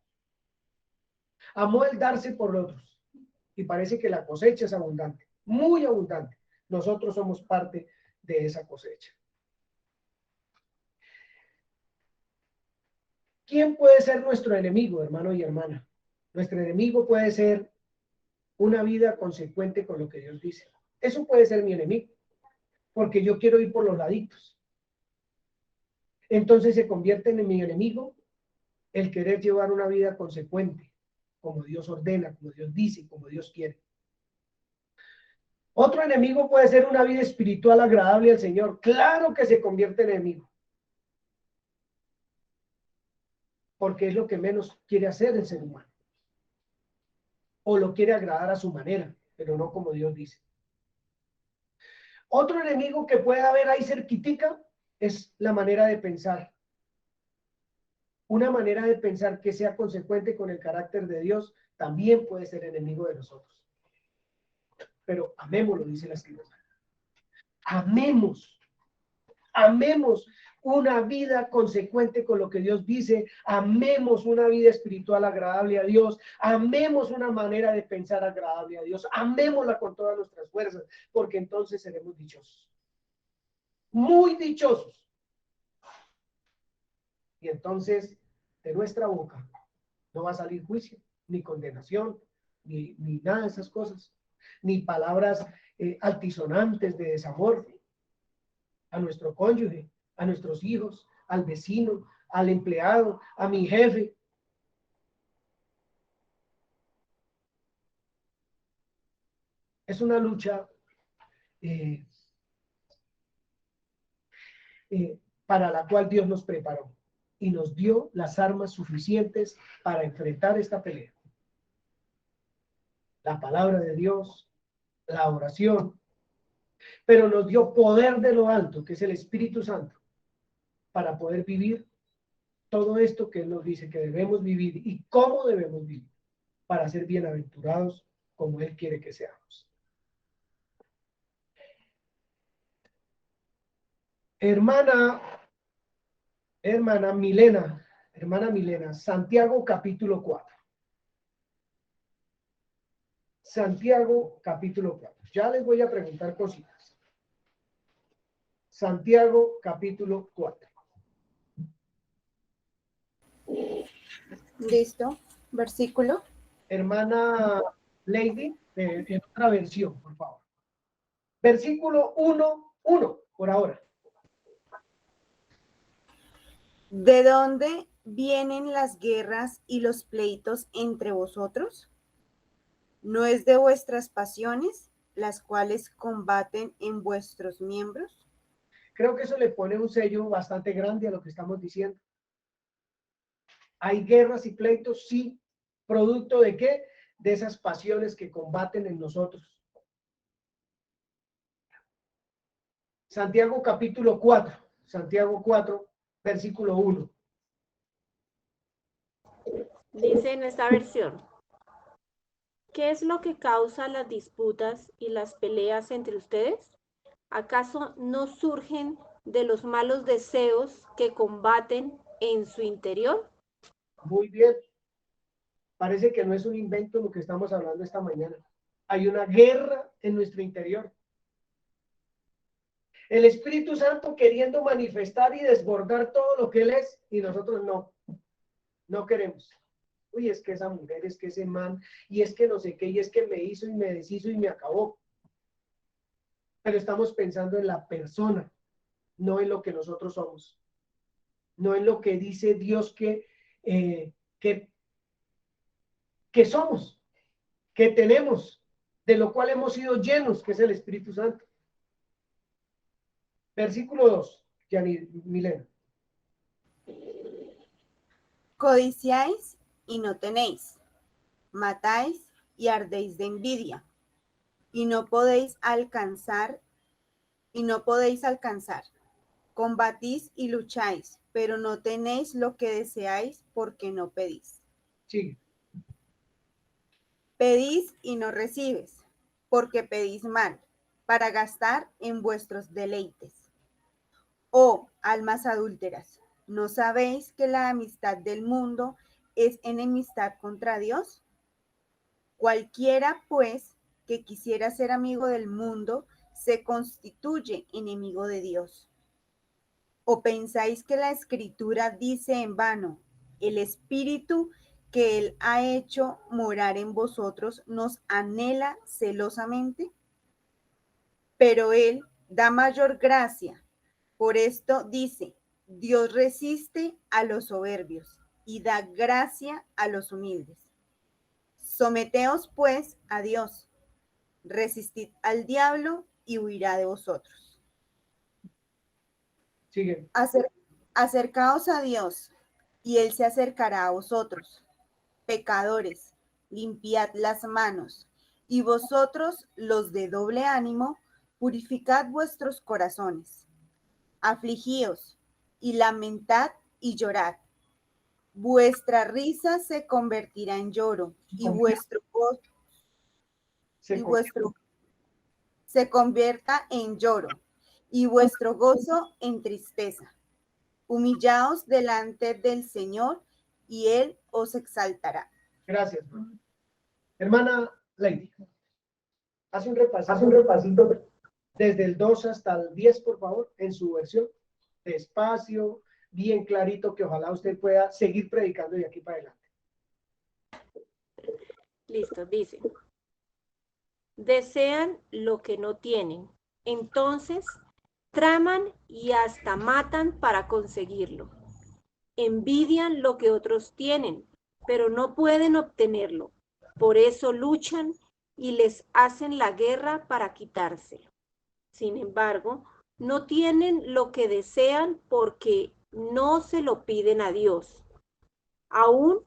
Speaker 1: amó el darse por otros. Y parece que la cosecha es abundante, muy abundante. Nosotros somos parte de esa cosecha. ¿Quién puede ser nuestro enemigo, hermano y hermana? Nuestro enemigo puede ser una vida consecuente con lo que Dios dice. Eso puede ser mi enemigo, porque yo quiero ir por los laditos. Entonces se convierte en mi enemigo el querer llevar una vida consecuente, como Dios ordena, como Dios dice, como Dios quiere. Otro enemigo puede ser una vida espiritual agradable al Señor. Claro que se convierte en enemigo, porque es lo que menos quiere hacer el ser humano. O lo quiere agradar a su manera, pero no como Dios dice. Otro enemigo que puede haber ahí cerquitica es la manera de pensar. Una manera de pensar que sea consecuente con el carácter de Dios también puede ser enemigo de nosotros. Pero amémoslo, dice la Escritura. Amemos, amemos una vida consecuente con lo que Dios dice, amemos una vida espiritual agradable a Dios, amemos una manera de pensar agradable a Dios, amémosla con todas nuestras fuerzas, porque entonces seremos dichosos, muy dichosos. Y entonces de nuestra boca no va a salir juicio, ni condenación, ni nada de esas cosas, ni palabras altisonantes de desamor a nuestro cónyuge, a nuestros hijos, al vecino, al empleado, a mi jefe. Es una lucha para la cual Dios nos preparó y nos dio las armas suficientes para enfrentar esta pelea. La palabra de Dios, la oración, pero nos dio poder de lo alto, que es el Espíritu Santo, para poder vivir todo esto que Él nos dice que debemos vivir y cómo debemos vivir para ser bienaventurados como Él quiere que seamos. Hermana Milena, Santiago capítulo 4. Santiago capítulo 4. Ya les voy a preguntar cositas. Santiago capítulo 4.
Speaker 7: Listo. Versículo.
Speaker 1: Hermana Lady, en otra versión, por favor. Versículo 1:1, por ahora.
Speaker 7: ¿De dónde vienen las guerras y los pleitos entre vosotros? ¿No es de vuestras pasiones, las cuales combaten en vuestros miembros?
Speaker 1: Creo que eso le pone un sello bastante grande a lo que estamos diciendo. ¿Hay guerras y pleitos? Sí. ¿Producto de qué? De esas pasiones que combaten en nosotros. Santiago capítulo 4. Santiago 4, versículo 1.
Speaker 8: Dice en esta versión, ¿qué es lo que causa las disputas y las peleas entre ustedes? ¿Acaso no surgen de los malos deseos que combaten en su interior?
Speaker 1: Muy bien. Parece que no es un invento lo que estamos hablando esta mañana. Hay una guerra en nuestro interior. El Espíritu Santo queriendo manifestar y desbordar todo lo que Él es y nosotros no queremos. Uy, es que esa mujer, es que ese man, y es que no sé qué, y es que me hizo y me deshizo y me acabó. Pero estamos pensando en la persona, no en lo que nosotros somos, no en lo que dice Dios que somos, que tenemos, de lo cual hemos sido llenos, que es el Espíritu Santo. Versículo 2, Milena.
Speaker 7: Codiciáis y no tenéis, matáis y ardéis de envidia, y no podéis alcanzar, combatís y lucháis, pero no tenéis lo que deseáis porque no pedís.
Speaker 1: Sí.
Speaker 7: Pedís y no recibes, porque pedís mal, para gastar en vuestros deleites. Oh, almas adúlteras, ¿no sabéis que la amistad del mundo es enemistad contra Dios? Cualquiera, pues, que quisiera ser amigo del mundo, se constituye enemigo de Dios. ¿O pensáis que la Escritura dice en vano, el Espíritu que Él ha hecho morar en vosotros nos anhela celosamente? Pero Él da mayor gracia. Por esto dice, Dios resiste a los soberbios y da gracia a los humildes. Someteos pues a Dios, resistid al diablo y huirá de vosotros.
Speaker 1: Sigue.
Speaker 7: Acercaos a Dios y Él se acercará a vosotros. Pecadores, limpiad las manos, y vosotros, los de doble ánimo, purificad vuestros corazones. Afligíos y lamentad y llorad. Vuestra risa se convertirá en lloro y vuestro gozo se convierta en lloro y vuestro gozo en tristeza. Humillaos delante del Señor y Él os exaltará.
Speaker 1: Gracias, hermana. Hermana Lady, hace un repasito desde el 2 hasta el 10, por favor, en su versión. Despacio, bien clarito, que ojalá usted pueda seguir predicando de aquí para adelante.
Speaker 8: Listo, dice. Desean lo que no tienen, entonces traman y hasta matan para conseguirlo. Envidian lo que otros tienen, pero no pueden obtenerlo. Por eso luchan y les hacen la guerra para quitárselo. Sin embargo, no tienen lo que desean porque no se lo piden a Dios. Aun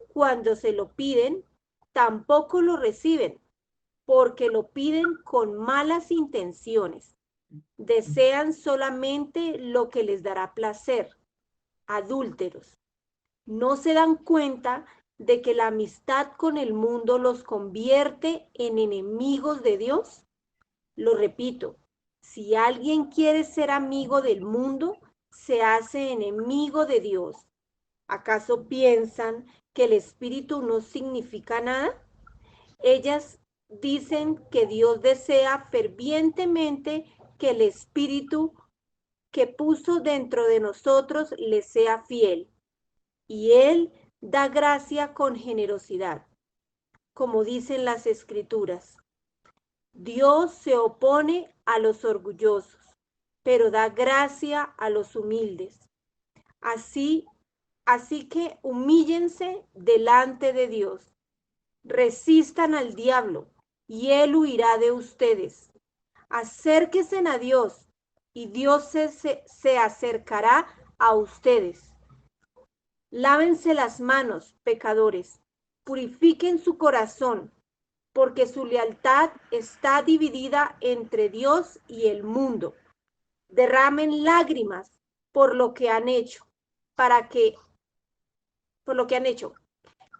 Speaker 8: cuando se lo piden, tampoco lo reciben, porque lo piden con malas intenciones. Desean solamente lo que les dará placer. Adúlteros. No se dan cuenta de que la amistad con el mundo los convierte en enemigos de Dios. Lo repito, si alguien quiere ser amigo del mundo, se hace enemigo de Dios. ¿Acaso piensan que el Espíritu no significa nada? Ellas dicen que Dios desea fervientemente que el Espíritu que puso dentro de nosotros le sea fiel. Y Él da gracia con generosidad. Como dicen las Escrituras, Dios se opone a los orgullosos, pero da gracia a los humildes. Así que humíllense delante de Dios. Resistan al diablo y él huirá de ustedes. Acérquense a Dios y Dios se acercará a ustedes. Lávense las manos, pecadores, purifiquen su corazón, porque su lealtad está dividida entre Dios y el mundo. Derramen lágrimas por lo que han hecho,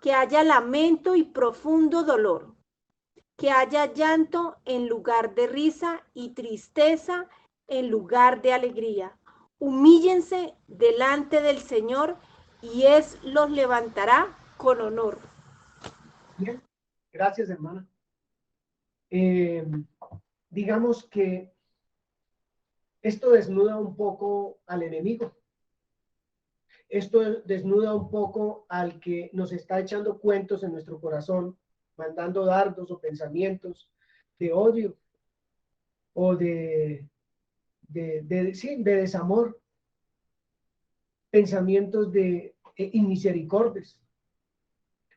Speaker 8: que haya lamento y profundo dolor, que haya llanto en lugar de risa y tristeza en lugar de alegría. Humíllense delante del Señor y Él los levantará con honor.
Speaker 1: Bien, gracias, hermana. Digamos que esto desnuda un poco al enemigo. Esto desnuda un poco al que nos está echando cuentos en nuestro corazón, mandando dardos o pensamientos de odio o de desamor, pensamientos de inmisericordias,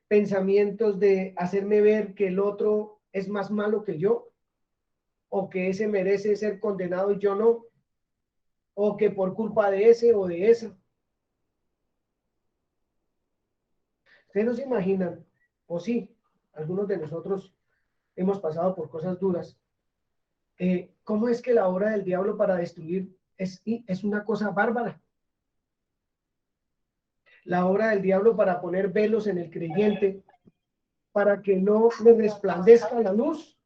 Speaker 1: pensamientos de hacerme ver que el otro es más malo que yo, o que ese merece ser condenado y yo no, o que por culpa de ese o de esa. Ustedes no se imaginan, o sí, algunos de nosotros hemos pasado por cosas duras. ¿Cómo es que la obra del diablo para destruir es una cosa bárbara? La obra del diablo para poner velos en el creyente, para que no le resplandezca la luz,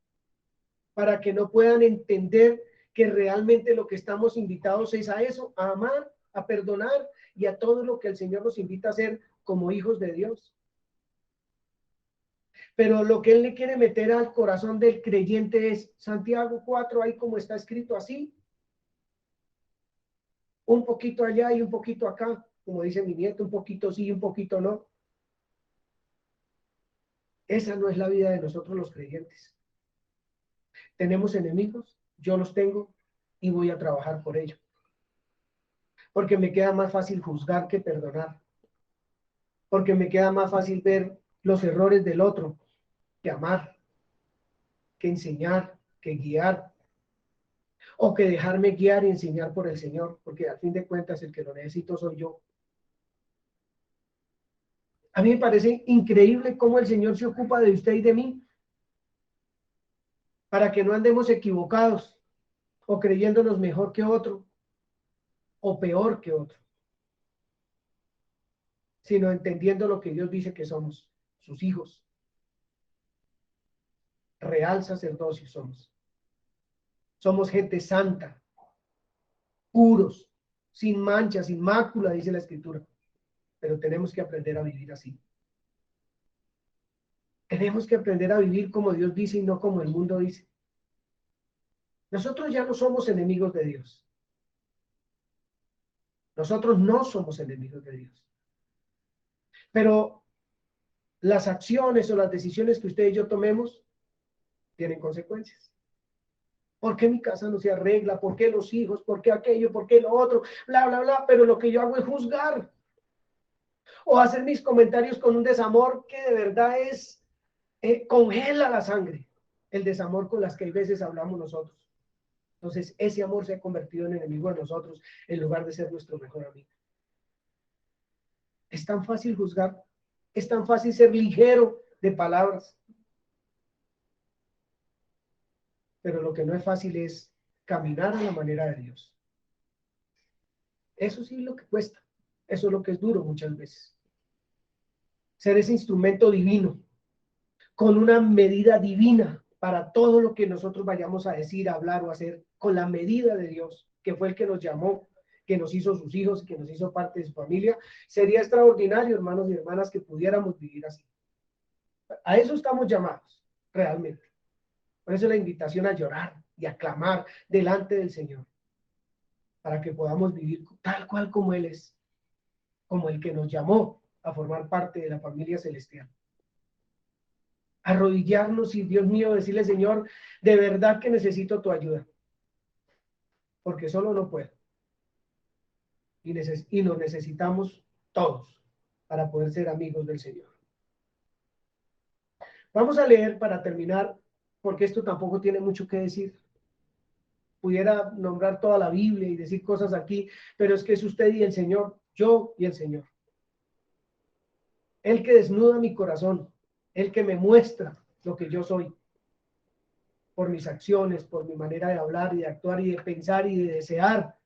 Speaker 1: para que no puedan entender que realmente lo que estamos invitados es a eso, a amar, a perdonar y a todo lo que el Señor nos invita a hacer como hijos de Dios. Pero lo que Él le quiere meter al corazón del creyente es Santiago 4, ahí como está escrito así, un poquito allá y un poquito acá, como dice mi nieto, un poquito sí y un poquito no. Esa no es la vida de nosotros los creyentes. Tenemos enemigos, yo los tengo y voy a trabajar por ello. Porque me queda más fácil juzgar que perdonar. porque me queda más fácil ver los errores del otro que amar, que enseñar, que guiar, o que dejarme guiar y enseñar por el Señor, porque al fin de cuentas el que lo necesito soy yo. A mí me parece increíble cómo el Señor se ocupa de usted y de mí para que no andemos equivocados o creyéndonos mejor que otro o peor que otro, sino entendiendo lo que Dios dice que somos, sus hijos. Real sacerdocio somos. Somos gente santa, puros, sin mancha, sin mácula, dice la Escritura. Pero tenemos que aprender a vivir así. Tenemos que aprender a vivir como Dios dice y no como el mundo dice. Nosotros ya no somos enemigos de Dios. Nosotros no somos enemigos de Dios. Pero las acciones o las decisiones que usted y yo tomemos tienen consecuencias. ¿Por qué mi casa no se arregla? ¿Por qué los hijos? ¿Por qué aquello? ¿Por qué lo otro? Bla, bla, bla. Pero lo que yo hago es juzgar. O hacer mis comentarios con un desamor que de verdad es, congela la sangre. El desamor con las que a veces hablamos nosotros. Entonces, ese amor se ha convertido en enemigo de nosotros en lugar de ser nuestro mejor amigo. Es tan fácil juzgar. Es tan fácil ser ligero de palabras. Pero lo que no es fácil es caminar a la manera de Dios. Eso sí es lo que cuesta. Eso es lo que es duro muchas veces. Ser ese instrumento divino, con una medida divina para todo lo que nosotros vayamos a decir, a hablar o a hacer, con la medida de Dios, que fue el que nos llamó, que nos hizo sus hijos, que nos hizo parte de su familia. Sería extraordinario, hermanos y hermanas, que pudiéramos vivir así. A eso estamos llamados, realmente. Por eso la invitación a llorar y a clamar delante del Señor, para que podamos vivir tal cual como Él es, como el que nos llamó a formar parte de la familia celestial. Arrodillarnos y, Dios mío, decirle, Señor, de verdad que necesito tu ayuda, porque solo no puedo. Y nos necesitamos todos para poder ser amigos del Señor. Vamos a leer para terminar, porque esto tampoco tiene mucho que decir. Pudiera nombrar toda la Biblia y decir cosas aquí, pero es que es usted y el Señor, yo y el Señor. El que desnuda mi corazón, el que me muestra lo que yo soy, por mis acciones, por mi manera de hablar y de actuar y de pensar y de desear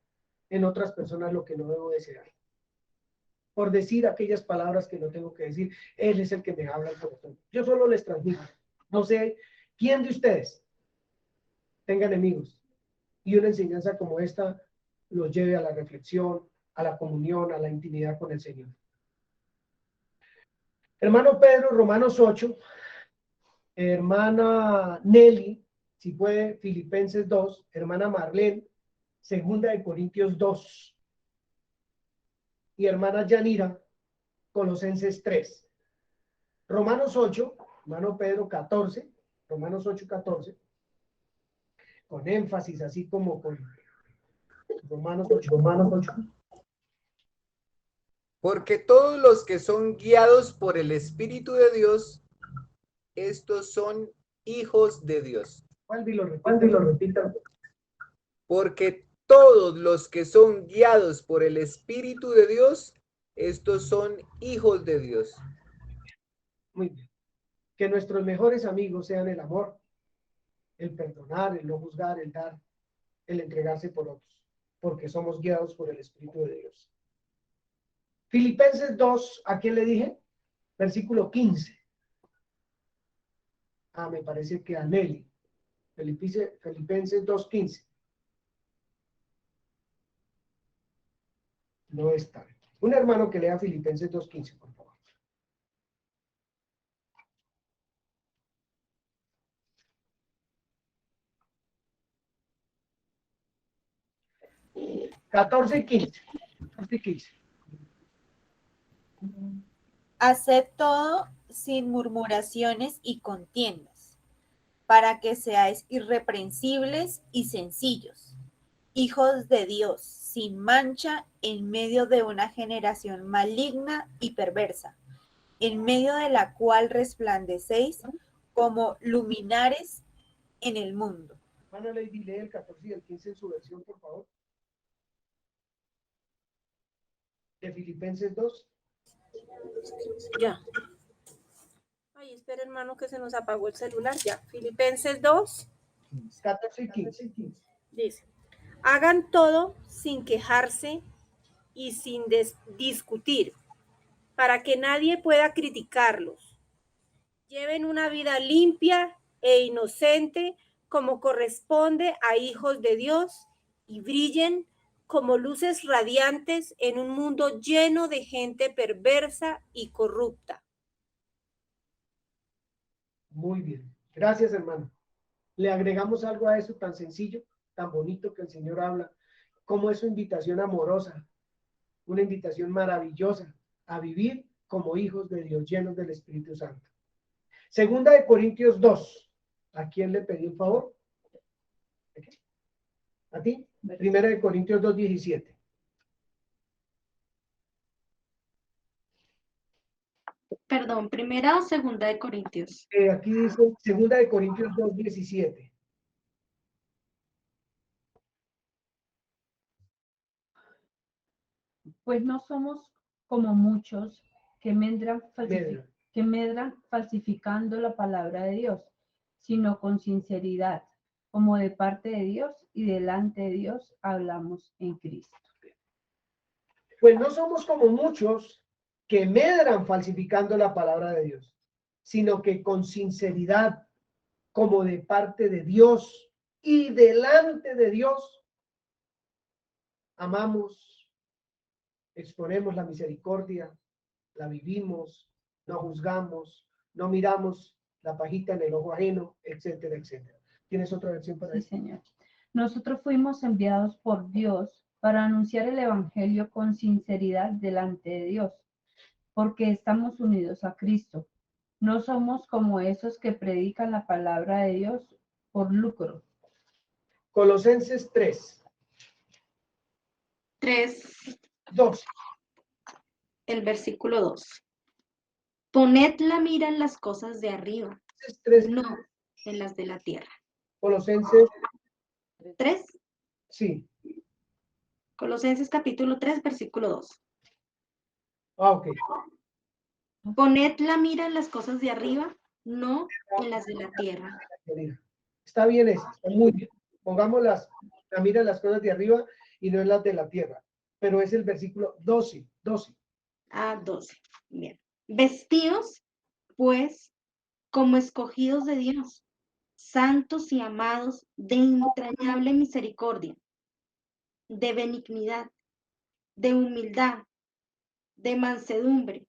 Speaker 1: en otras personas lo que no debo desear. Por decir aquellas palabras que no tengo que decir, Él es el que me habla al corazón. Yo solo les transmito. No sé quién de ustedes tenga enemigos y una enseñanza como esta los lleve a la reflexión, a la comunión, a la intimidad con el Señor. Hermano Pedro, Romanos 8, hermana Nelly, si puede, Filipenses 2, hermana Marlene, Segunda de Corintios 2, y hermana Yanira, Colosenses 3. Romanos 8, hermano Pedro 14, Romanos 8, 14, con énfasis, así como con Romanos 8.
Speaker 3: Porque todos los que son guiados por el Espíritu de Dios, estos son hijos de Dios.
Speaker 1: ¿Cuál y lo repita?
Speaker 3: Porque todos los que son guiados por el Espíritu de Dios, estos son hijos de Dios.
Speaker 1: Muy bien. Que nuestros mejores amigos sean el amor, el perdonar, el no juzgar, el dar, el entregarse por otros, porque somos guiados por el Espíritu de Dios. Filipenses 2, ¿a quién le dije? Versículo 15. Me parece que a Nelly. Filipenses 2:15. No está. Un hermano que lea Filipenses 2:15, por favor. Catorce, 15.
Speaker 7: Haced todo sin murmuraciones y contiendas, para que seáis irreprensibles y sencillos, hijos de Dios, sin mancha, en medio de una generación maligna y perversa, en medio de la cual resplandecéis como luminares en el mundo.
Speaker 1: Hermana Lady, lee el 14 y el 15 en su versión, por favor. De Filipenses 2.
Speaker 8: Ya. Ay, espera, hermano, que se nos apagó el celular. Ya. Filipenses 2
Speaker 1: 14 y 15.
Speaker 8: dice: hagan todo sin quejarse y sin discutir, para que nadie pueda criticarlos. Lleven una vida limpia e inocente, como corresponde a hijos de Dios, y brillen como luces radiantes en un mundo lleno de gente perversa y corrupta.
Speaker 1: Muy bien. Gracias, hermano. Le agregamos algo a eso tan sencillo, tan bonito que el Señor habla, como es su invitación amorosa, una invitación maravillosa a vivir como hijos de Dios, llenos del Espíritu Santo. Segunda de Corintios 2. ¿A quién le pedí un favor? ¿A ti? Primera de Corintios 2:17.
Speaker 4: Perdón, ¿primera o segunda de Corintios?
Speaker 1: Aquí dice Segunda de Corintios 2:17.
Speaker 9: Pues no somos como muchos que medran falsificando la palabra de Dios, sino con sinceridad, como de parte de Dios y delante de Dios hablamos en Cristo.
Speaker 1: Pues no somos como muchos que medran falsificando la palabra de Dios, sino que con sinceridad, como de parte de Dios y delante de Dios, amamos, exponemos la misericordia, la vivimos, no juzgamos, no miramos la pajita en el ojo ajeno, etcétera, etcétera. ¿Tienes otra versión para
Speaker 9: Sí,
Speaker 1: eso?
Speaker 9: Señor. Nosotros fuimos enviados por Dios para anunciar el Evangelio con sinceridad delante de Dios, porque estamos unidos a Cristo. No somos como esos que predican la palabra de Dios por lucro.
Speaker 1: Colosenses 3,
Speaker 4: 3,
Speaker 1: 2.
Speaker 4: el versículo 2. Poned la mira en las cosas de arriba,
Speaker 1: 3,
Speaker 4: no en las de la tierra.
Speaker 1: Colosenses,
Speaker 4: 3,
Speaker 1: sí.
Speaker 4: Colosenses capítulo 3, versículo 2.
Speaker 1: Ok.
Speaker 4: Poned la mira en las cosas de arriba, no en las de la tierra.
Speaker 1: Está bien eso, está muy bien. Pongamos la mira en las cosas de arriba y no en las de la tierra. Pero es el versículo 12.
Speaker 4: Ah, 12. Bien. Vestidos, pues, como escogidos de Dios, santos y amados, de entrañable misericordia, de benignidad, de humildad, de mansedumbre,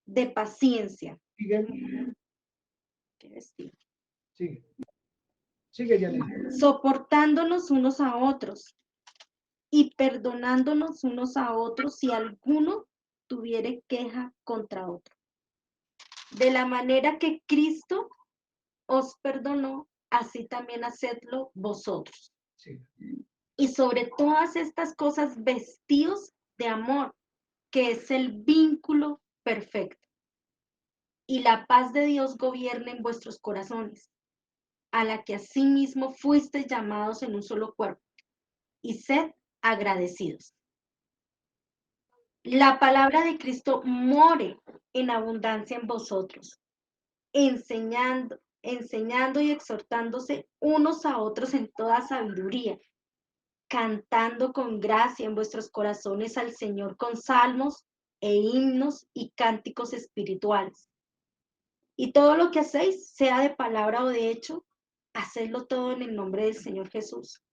Speaker 4: de paciencia.
Speaker 1: Sigue,
Speaker 4: ¿Qué vestido?
Speaker 1: sigue. Sigue, Yanely.
Speaker 4: Soportándonos unos a otros y perdonándonos unos a otros si alguno tuviere queja contra otro. De la manera que Cristo os perdonó, así también hacedlo vosotros.
Speaker 1: Sigue.
Speaker 4: Y sobre todas estas cosas vestidos de amor, que es el vínculo perfecto. Y la paz de Dios gobierne en vuestros corazones, a la que asimismo fuisteis llamados en un solo cuerpo, y sed agradecidos. La palabra de Cristo more en abundancia en vosotros, enseñando y exhortándose unos a otros en toda sabiduría, cantando con gracia en vuestros corazones al Señor con salmos e himnos y cánticos espirituales. Y todo lo que hacéis, sea de palabra o de hecho, hacedlo todo en el nombre del Señor Jesús,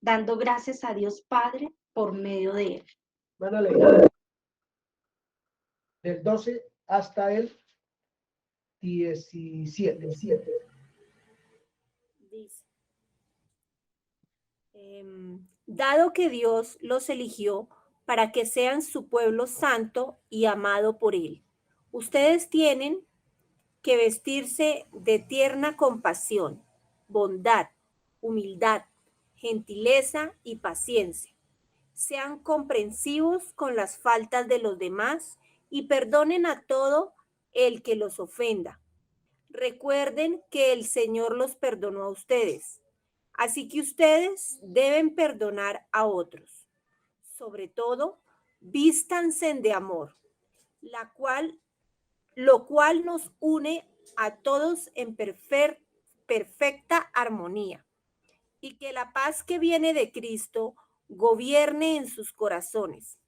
Speaker 4: dando gracias a Dios Padre por medio de él.
Speaker 1: Van a leer del 12 hasta el 17.
Speaker 8: Dice, dado que Dios los eligió para que sean su pueblo santo y amado por él, ustedes tienen que vestirse de tierna compasión, bondad, humildad, gentileza y paciencia. Sean comprensivos con las faltas de los demás y perdonen a todo
Speaker 2: el que los ofenda. Recuerden que el Señor los perdonó a ustedes, así que ustedes deben perdonar a otros. Sobre todo, vístanse de amor, lo cual nos une a todos en perfecta armonía, y que la paz que viene de Cristo gobierne en sus corazones.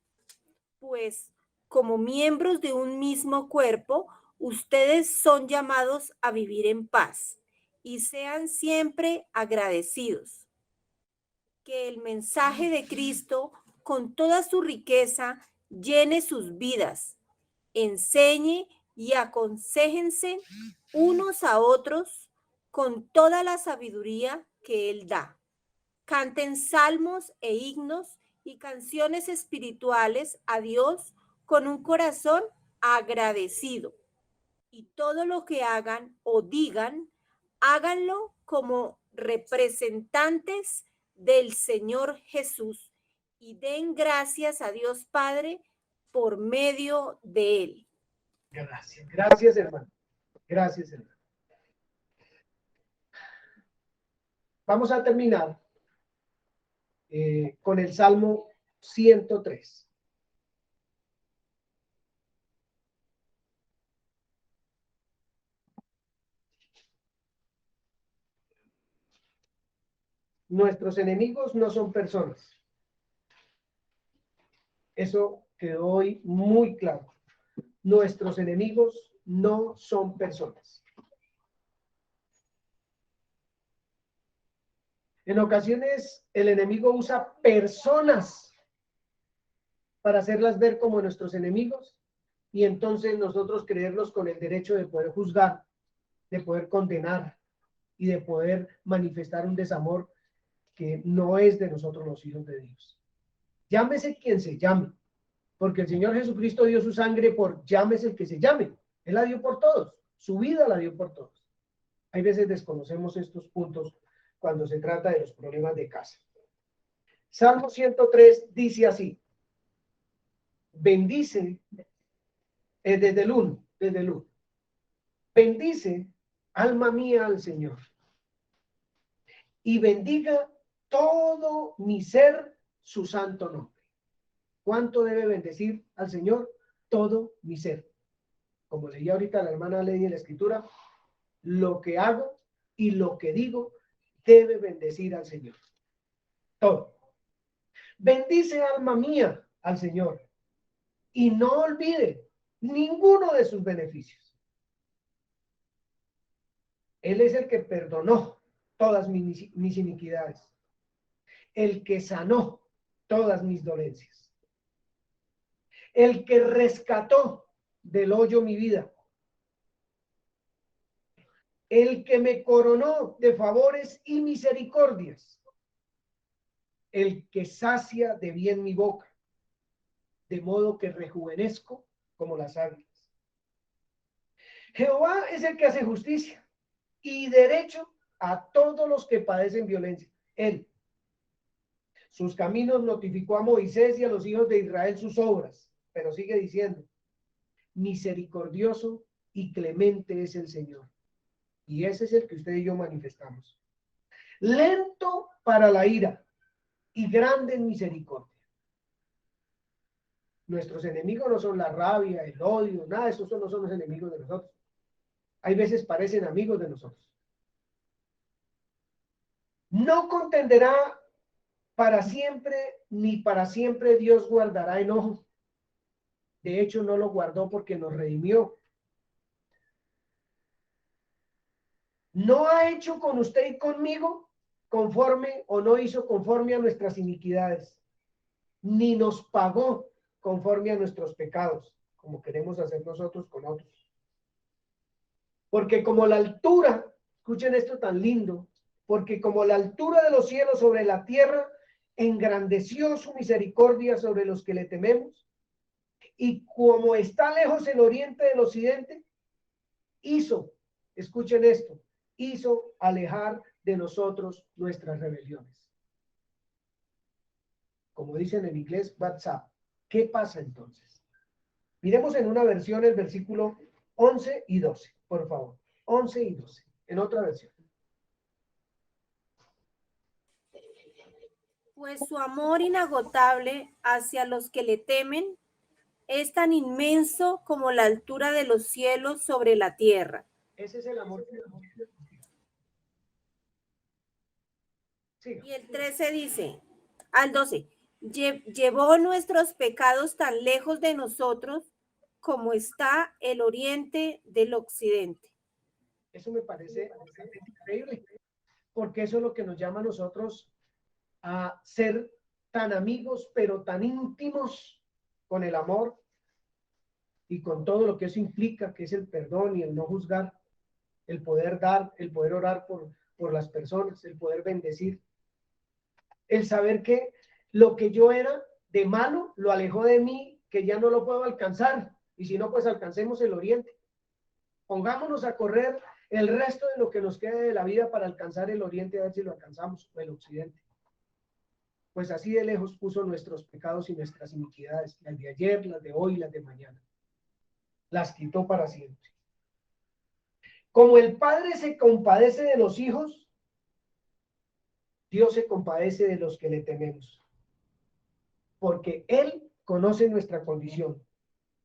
Speaker 2: Pues, como miembros de un mismo cuerpo, ustedes son llamados a vivir en paz y sean siempre agradecidos. Que el mensaje de Cristo, con toda su riqueza, llene sus vidas, enseñe y aconséjense unos a otros con toda la sabiduría que Él da. Canten salmos e himnos y canciones espirituales a Dios con un corazón agradecido. Y todo lo que hagan o digan, háganlo como representantes del Señor Jesús y den gracias a Dios Padre por medio de Él.
Speaker 1: Gracias, gracias, hermano. Gracias, hermano. Vamos a terminar con el Salmo 103. Nuestros enemigos no son personas. Eso quedó hoy muy claro. Nuestros enemigos no son personas. En ocasiones el enemigo usa personas para hacerlas ver como nuestros enemigos y entonces nosotros creerlos con el derecho de poder juzgar, de poder condenar y de poder manifestar un desamor que no es de nosotros los hijos de Dios. Llámese quien se llame, porque el Señor Jesucristo dio su sangre por llámese el que se llame. Él la dio por todos, su vida la dio por todos. Hay veces desconocemos estos puntos cuando se trata de los problemas de casa. Salmo 103 dice así: bendice, desde el 1, bendice, alma mía, al Señor, y bendiga todo mi ser su santo nombre. ¿Cuánto debe bendecir al Señor? Todo mi ser. Como leía ahorita la hermana Lady en la escritura, lo que hago y lo que digo debe bendecir al Señor. Todo. Bendice, alma mía, al Señor, y no olvide ninguno de sus beneficios. Él es el que perdonó todas mis iniquidades, el que sanó todas mis dolencias, el que rescató del hoyo mi vida, el que me coronó de favores y misericordias, el que sacia de bien mi boca, de modo que rejuvenezco como las águilas. Jehová es el que hace justicia y derecho a todos los que padecen violencia. Él, sus caminos, notificó a Moisés y a los hijos de Israel sus obras, pero sigue diciendo: misericordioso y clemente es el Señor. Y ese es el que usted y yo manifestamos. Lento para la ira y grande en misericordia. Nuestros enemigos no son la rabia, el odio, nada de eso no son los enemigos de nosotros. Hay veces parecen amigos de nosotros. No contenderá para siempre, ni para siempre Dios guardará enojo. De hecho, no lo guardó porque nos redimió. No ha hecho con usted y conmigo conforme, o no hizo conforme a nuestras iniquidades, ni nos pagó conforme a nuestros pecados, como queremos hacer nosotros con otros. Porque como la altura, escuchen esto tan lindo, porque como la altura de los cielos sobre la tierra, engrandeció su misericordia sobre los que le tememos, y como está lejos el oriente del occidente, hizo, escuchen esto, hizo alejar de nosotros nuestras rebeliones. Como dicen en inglés, WhatsApp. ¿Qué pasa entonces? Miremos en una versión el versículo 11 y 12, por favor. 11 y 12, en otra versión.
Speaker 2: Pues su amor inagotable hacia los que le temen es tan inmenso como la altura de los cielos sobre la tierra.
Speaker 1: Ese es el amor. Siga.
Speaker 2: Y el 13 dice, al 12, llevó nuestros pecados tan lejos de nosotros como está el oriente del occidente.
Speaker 1: Eso me parece increíble, porque eso es lo que nos llama a nosotros a ser tan amigos, pero tan íntimos con el amor y con todo lo que eso implica, que es el perdón y el no juzgar, el poder dar, el poder orar por las personas, el poder bendecir, el saber que lo que yo era de malo lo alejó de mí, que ya no lo puedo alcanzar, y si no, pues alcancemos el oriente. Pongámonos a correr el resto de lo que nos quede de la vida para alcanzar el oriente, a ver si lo alcanzamos, o el occidente. Pues así de lejos puso nuestros pecados y nuestras iniquidades, las de ayer, las de hoy, las de mañana. Las quitó para siempre. Como el Padre se compadece de los hijos, Dios se compadece de los que le tememos. Porque Él conoce nuestra condición.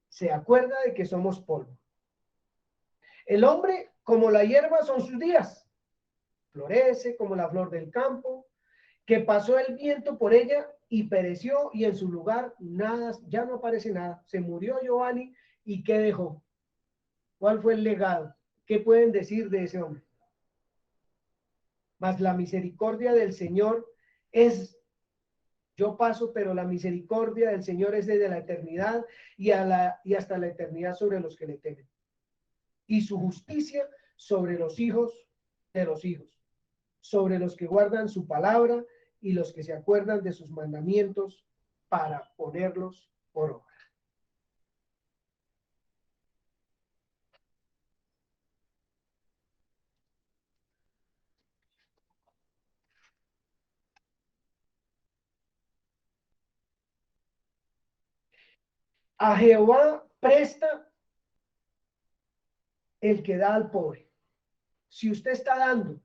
Speaker 1: Se acuerda de que somos polvo. El hombre, como la hierba, son sus días. Florece como la flor del campo, que pasó el viento por ella y pereció, y en su lugar nada, ya no aparece nada. Se murió Giovanni, ¿y qué dejó? ¿Cuál fue el legado? ¿Qué pueden decir de ese hombre? Mas la misericordia del Señor es, yo paso, pero la misericordia del Señor es desde la eternidad y hasta la eternidad sobre los que le temen. Y su justicia sobre los hijos de los hijos, sobre los que guardan su palabra y los que se acuerdan de sus mandamientos para ponerlos por obra. A Jehová presta el que da al pobre. Si usted está dando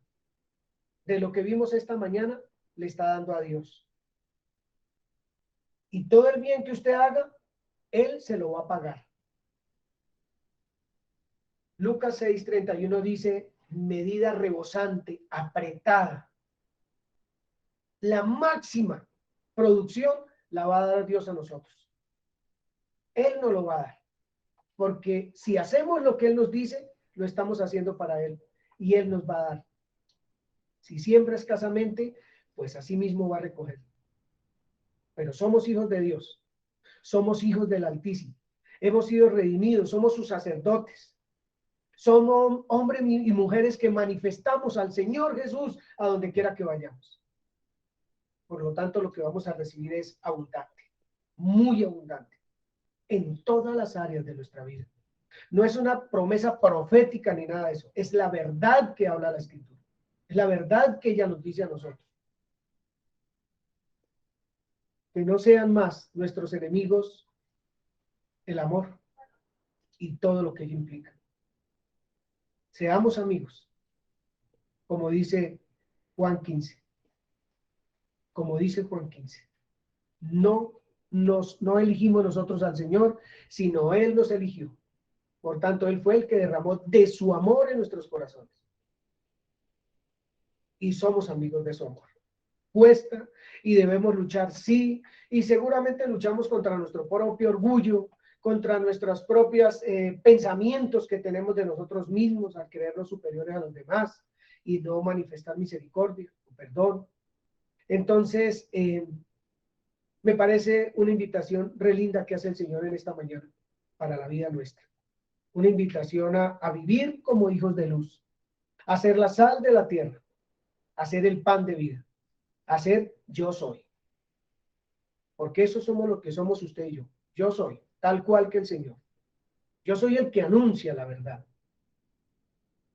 Speaker 1: de lo que vimos esta mañana, le está dando a Dios. Y todo el bien que usted haga, Él se lo va a pagar. Lucas 6:31 dice, medida rebosante, apretada. La máxima producción la va a dar Dios a nosotros. Él nos lo va a dar. Porque si hacemos lo que Él nos dice, lo estamos haciendo para Él. Y Él nos va a dar. Si siembra escasamente, pues así mismo va a recoger. Pero somos hijos de Dios. Somos hijos del Altísimo. Hemos sido redimidos. Somos sus sacerdotes. Somos hombres y mujeres que manifestamos al Señor Jesús a donde quiera que vayamos. Por lo tanto, lo que vamos a recibir es abundante. Muy abundante. En todas las áreas de nuestra vida. No es una promesa profética ni nada de eso. Es la verdad que habla la Escritura. Es la verdad que ella nos dice a nosotros. Que no sean más nuestros enemigos el amor y todo lo que ello implica. Seamos amigos, como dice Juan 15. Como dice Juan 15. No elegimos nosotros al Señor, sino Él nos eligió. Por tanto, Él fue el que derramó de su amor en nuestros corazones. Y somos amigos de su amor. Cuesta y debemos luchar, sí, y seguramente luchamos contra nuestro propio orgullo, contra nuestros propios pensamientos que tenemos de nosotros mismos al creernos superiores a los demás y no manifestar misericordia o perdón. Entonces, me parece una invitación re linda que hace el Señor en esta mañana para la vida nuestra. Una invitación a vivir como hijos de luz, a ser la sal de la tierra, a ser el pan de vida, a ser yo soy. Porque eso somos lo que somos usted y yo. Yo soy, tal cual que el Señor. Yo soy el que anuncia la verdad.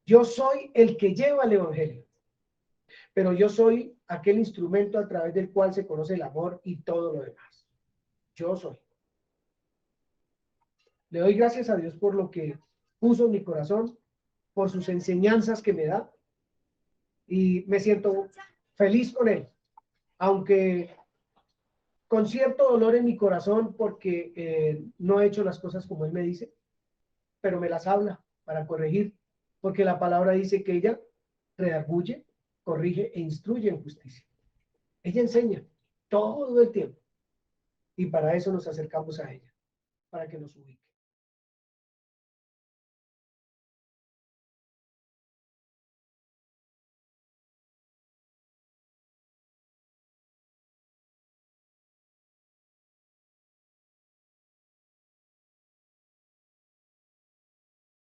Speaker 1: Yo soy el que lleva el evangelio. Pero yo soy aquel instrumento a través del cual se conoce el amor y todo lo demás. Yo soy. Le doy gracias a Dios por lo que puso en mi corazón, por sus enseñanzas que me da, y me siento feliz con él, aunque con cierto dolor en mi corazón porque no he hecho las cosas como él me dice, pero me las habla para corregir, porque la palabra dice que ella redarguye, corrige e instruye en justicia. Ella enseña todo el tiempo y para eso nos acercamos a ella, para que nos ubique.